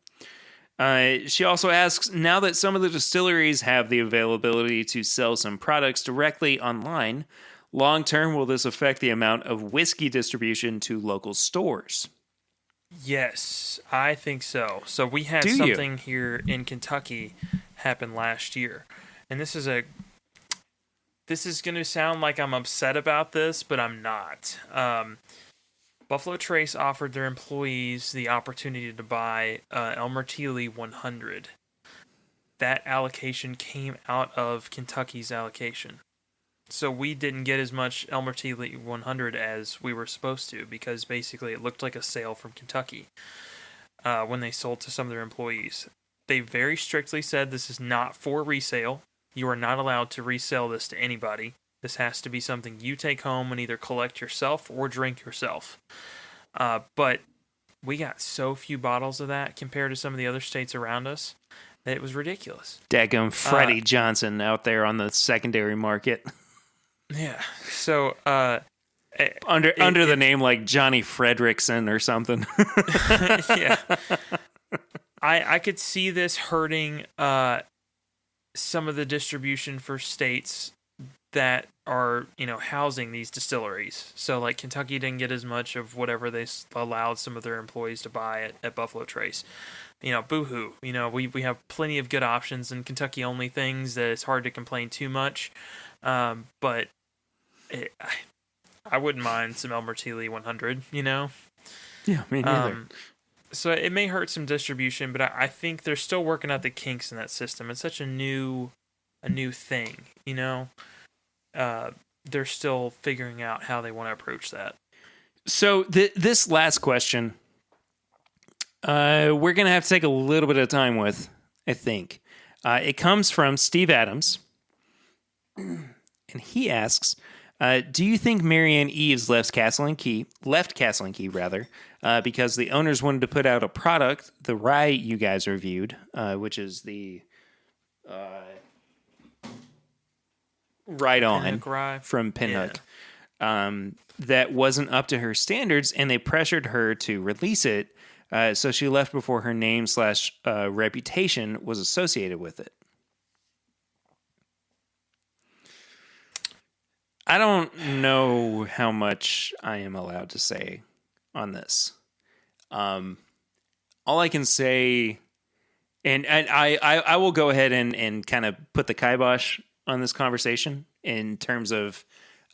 She also asks, now that some of the distilleries have the availability to sell some products directly online, long term, will this affect the amount of whiskey distribution to local stores? Yes, I think so. So we had something here in Kentucky happen last year. And this is going to sound like I'm upset about this, but I'm not. Buffalo Trace offered their employees the opportunity to buy Elmer Thiele 100. That allocation came out of Kentucky's allocation. So we didn't get as much Elmer Thiele 100 as we were supposed to because basically it looked like a sale from Kentucky when they sold to some of their employees. They very strictly said this is not for resale. You are not allowed to resell this to anybody. This has to be something you take home and either collect yourself or drink yourself. But we got so few bottles of that compared to some of the other states around us that it was ridiculous. Daggum Freddie Johnson out there on the secondary market. Yeah. So under the name like Johnny Fredrickson or something. Yeah. I could see this hurting some of the distribution for states that are, housing these distilleries. So like Kentucky didn't get as much of whatever they allowed some of their employees to buy at Buffalo Trace. Boo-hoo. We have plenty of good options in Kentucky only things that it's hard to complain too much. But I wouldn't mind some El Martili 100, Yeah, me neither. So it may hurt some distribution, but I think they're still working out the kinks in that system. It's such a new thing, They're still figuring out how they want to approach that. So this last question, we're going to have to take a little bit of time with, I think. It comes from Steve Adams, and he asks, do you think Marianne Eaves left Castle and Key, because the owners wanted to put out a product, the rye you guys reviewed, which is the Right On from Pinhook, that wasn't up to her standards, and they pressured her to release it, so she left before her name / reputation was associated with it. I don't know how much I am allowed to say on this. All I can say, and I will go ahead and kind of put the kibosh on this conversation in terms of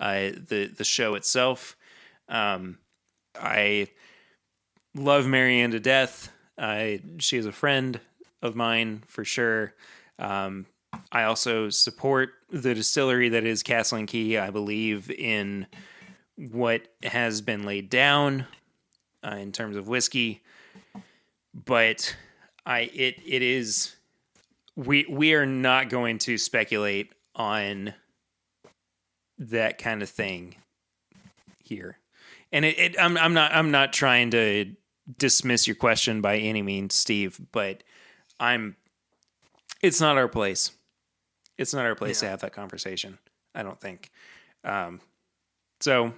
the show itself. I love Marianne to death. She is a friend of mine for sure. I also support the distillery that is Castle and Key. I believe in what has been laid down in terms of whiskey, but it is we are not going to speculate on that kind of thing here. And I'm not trying to dismiss your question by any means, Steve, but it's not our place. It's not our place to have that conversation, I don't think. So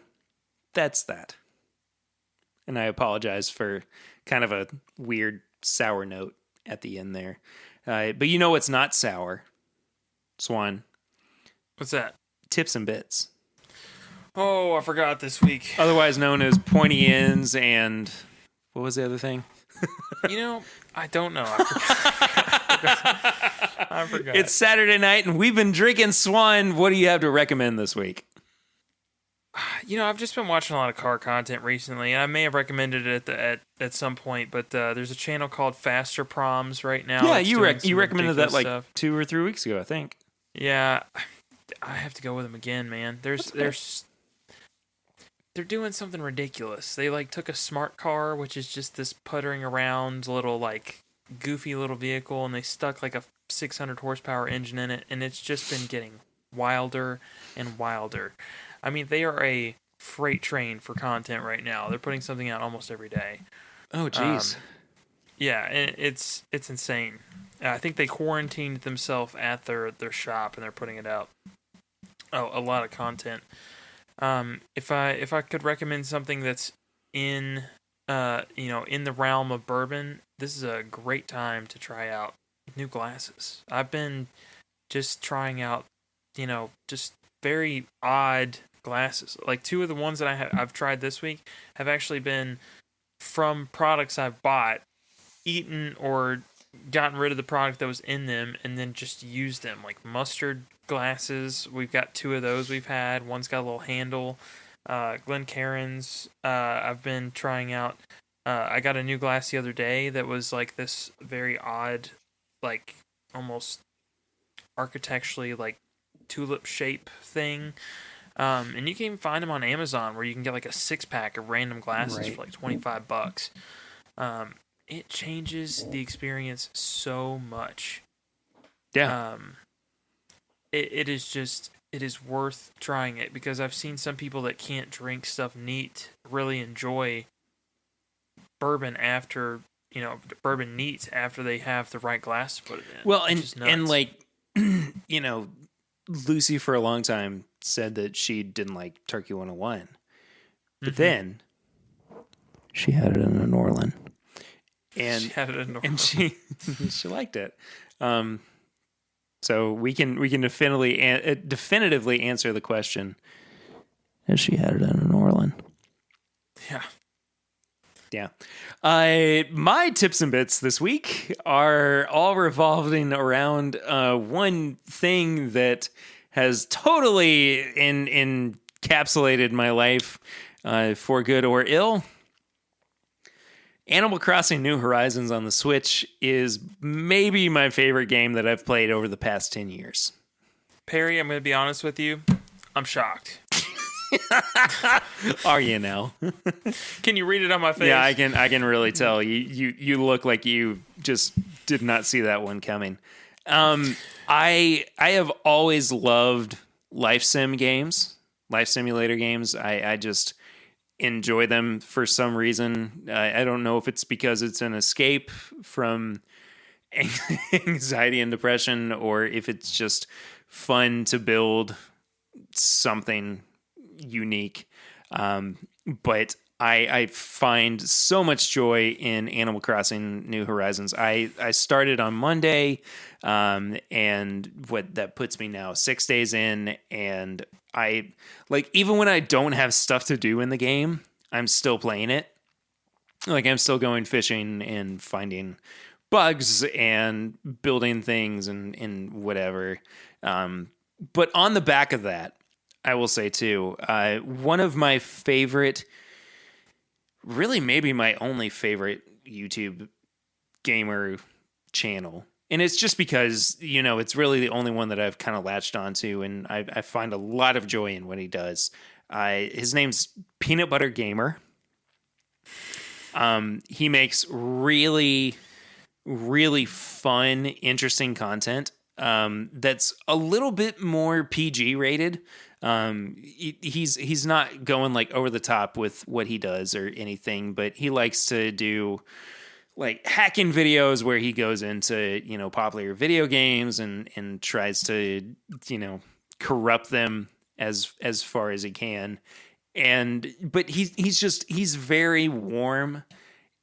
that's that. And I apologize for kind of a weird sour note at the end there. But it's not sour, Swan. What's that? Tips and bits. Oh, I forgot this week. Otherwise known as pointy ends and what was the other thing? I don't know. I forgot. It's Saturday night and we've been drinking Swan. What do you have to recommend this week? I've just been watching a lot of car content recently, and I may have recommended it at some point, but there's a channel called Faster Proms right now. Yeah, you recommended that like stuff 2 or 3 weeks ago, I think. Yeah, I have to go with them again, man. They're doing something ridiculous. They took a smart car, which is just this puttering around little goofy little vehicle, and they stuck a 600 horsepower engine in it, and it's just been getting wilder and wilder. I mean, they are a freight train for content right now. They're putting something out almost every day. Oh, jeez. Yeah, and it's insane. I think they quarantined themselves at their shop, and they're putting it out. Oh, a lot of content. If I could recommend something that's in the realm of bourbon, this is a great time to try out new glasses. I've been just trying out, just very odd glasses. Like 2 of the ones that I've tried this week have actually been from products I've bought, eaten or gotten rid of the product that was in them, and then just used them. Like mustard glasses, we've got 2 of those we've had. One's got a little handle. Glencairn's, I've been trying out. I got a new glass the other day that was this very odd, almost architecturally tulip shape thing. And you can even find them on Amazon where you can get a 6-pack of random glasses for $25. It changes the experience so much. Yeah. it is worth trying it, because I've seen some people that can't drink stuff neat really enjoy bourbon after, bourbon neat after they have the right glass to put it in. Well, and like, Lucy for a long time said that she didn't like Turkey 101, but then she had it in a Norland, and she liked it. So we can definitively answer the question: has she had it in a Norland? Yeah. Yeah. My tips and bits this week are all revolving around one thing that has totally encapsulated my life for good or ill. Animal Crossing New Horizons on the Switch is maybe my favorite game that I've played over the past 10 years. Perry, I'm going to be honest with you. I'm shocked. Are you now? Can you read it on my face? Yeah, I can really tell. You look like you just did not see that one coming. I have always loved life simulator games. I just enjoy them for some reason. I don't know if it's because it's an escape from anxiety and depression, or if it's just fun to build something unique. But I find so much joy in Animal Crossing New Horizons. I started on Monday, and what that puts me now 6 days in, and I like, even when I don't have stuff to do in the game, I'm still playing it. Like, I'm still going fishing and finding bugs and building things and whatever. But on the back of that, I will say too, one of my favorite, really maybe my only favorite YouTube gamer channel. And it's just because, it's really the only one that I've kind of latched onto, and I find a lot of joy in what he does. His name's Peanut Butter Gamer. He makes really, really fun, interesting content that's a little bit more PG rated. He's not going like over the top with what he does or anything, but he likes to do like hacking videos where he goes into, popular video games and tries to, corrupt them as far as he can. But he's very warm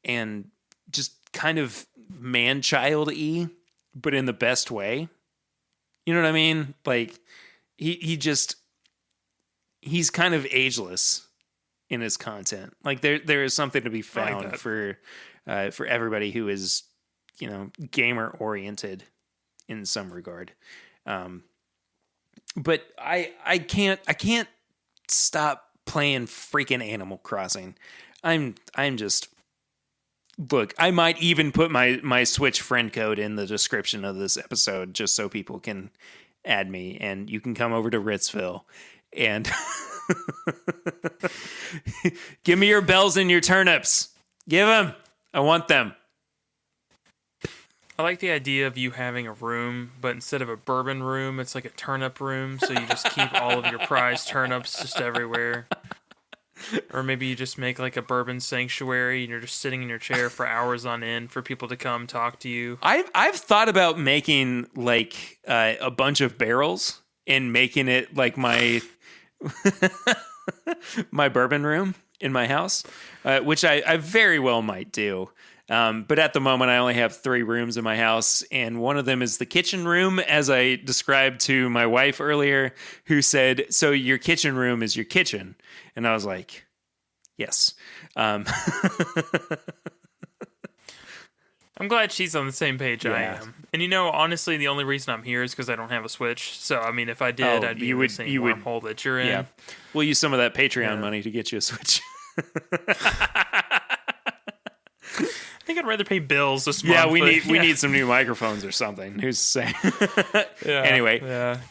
and just kind of man-child-y, but in the best way. You know what I mean? Like, he's kind of ageless in his content. Like, there is something to be found for everybody who is, gamer oriented in some regard. But I can't stop playing freaking Animal Crossing. I'm just, look, I might even put my Switch friend code in the description of this episode just so people can add me, and you can come over to Ritzville and give me your bells and your turnips. Give them. I want them. I like the idea of you having a room, but instead of a bourbon room, it's like a turnip room, so you just keep all of your prized turnips just everywhere. Or maybe you just make like a bourbon sanctuary and you're just sitting in your chair for hours on end for people to come talk to you. I've thought about making like a bunch of barrels and making it like my my bourbon room in my house, which I very well might do. But at the moment, I only have 3 rooms in my house, and one of them is the kitchen room, as I described to my wife earlier, who said, "So your kitchen room is your kitchen?" And I was like, "Yes." I'm glad she's on the same page I am. And honestly, the only reason I'm here is because I don't have a Switch. So, I mean, if I did, I'd be in the same wormhole that you're in. Yeah. We'll use some of that Patreon money to get you a Switch. think I'd rather pay bills this Yeah, month. we need some new microphones or something. Who's to say? Anyway,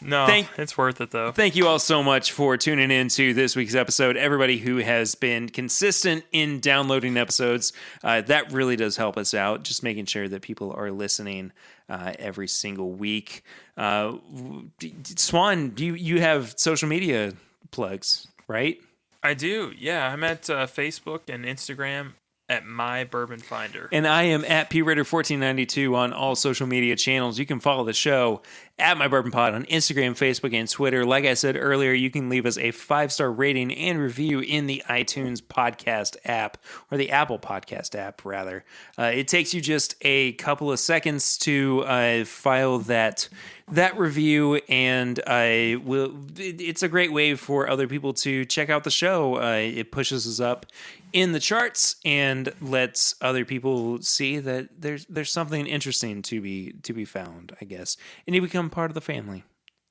no, it's worth it though. Thank you all so much for tuning in to this week's episode. Everybody who has been consistent in downloading episodes, that really does help us out. Just making sure that people are listening every single week. Swan, you have social media plugs, right? I do. Yeah, I'm at Facebook and Instagram at My Bourbon Finder. And I am at PRaider1492 on all social media channels. You can follow the show at My Bourbon Pod on Instagram, Facebook, and Twitter. Like I said earlier, you can leave us a 5-star rating and review in the iTunes podcast app, or the Apple podcast app, rather. It takes you just a couple of seconds to file that review, and it's a great way for other people to check out the show. It pushes us up in the charts and lets other people see that there's something interesting to be found, I guess, and you become part of the family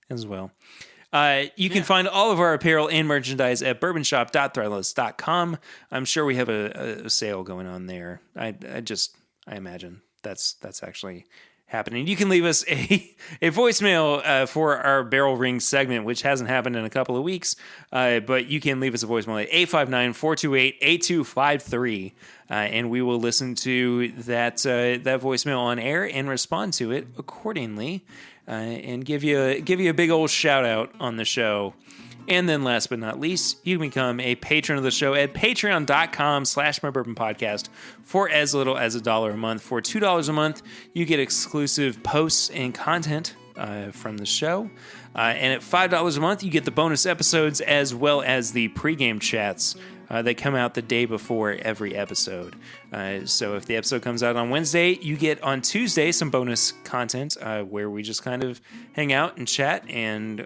as well. You can find all of our apparel and merchandise at bourbonshop.threadless.com. I'm sure we have a sale going on there. I imagine that's actually happening. You can leave us a voicemail for our Barrel Ring segment, which hasn't happened in a couple of weeks, but you can leave us a voicemail at 859-428-8253, and we will listen to that voicemail on air and respond to it accordingly, and give you a big old shout out on the show. And then last but not least, you can become a patron of the show at patreon.com/mybourbonpodcast for as little as $1 a month. For $2 a month, you get exclusive posts and content from the show. And at $5 a month, you get the bonus episodes as well as the pregame chats that come out the day before every episode. So if the episode comes out on Wednesday, you get on Tuesday some bonus content where we just kind of hang out and chat and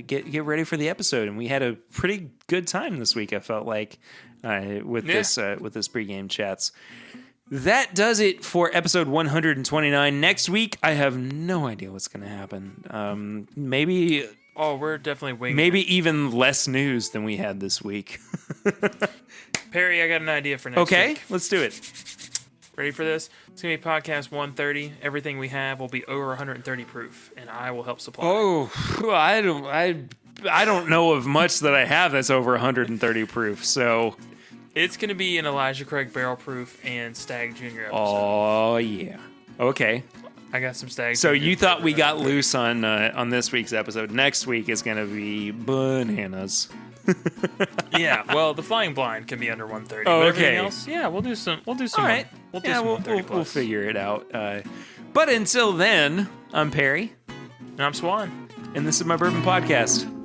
get ready for the episode. And we had a pretty good time this week, I felt like, with this pregame chats. That does it for episode 129. Next week, I have no idea what's going to happen. Maybe... Oh, we're definitely winging. Maybe even less news than we had this week. Perry, I got an idea for next week. Okay, let's do it. Ready for this? It's going to be podcast 130. Everything we have will be over 130 proof, and I will help supply. Oh, I don't know of much that I have that's over 130 proof, so... It's going to be an Elijah Craig barrel proof and Stag Jr. episode. Oh, yeah. Okay. I got some Stag So Jr. you thought we got loose on this week's episode. Next week is going to be bananas. Yeah, well, the Flying Blind can be under 130. Oh, but okay. Everything else, yeah, we'll do some. All right. We'll do some 130 plus. We'll figure it out. But until then, I'm Perry. And I'm Swan. And this is My Bourbon Podcast.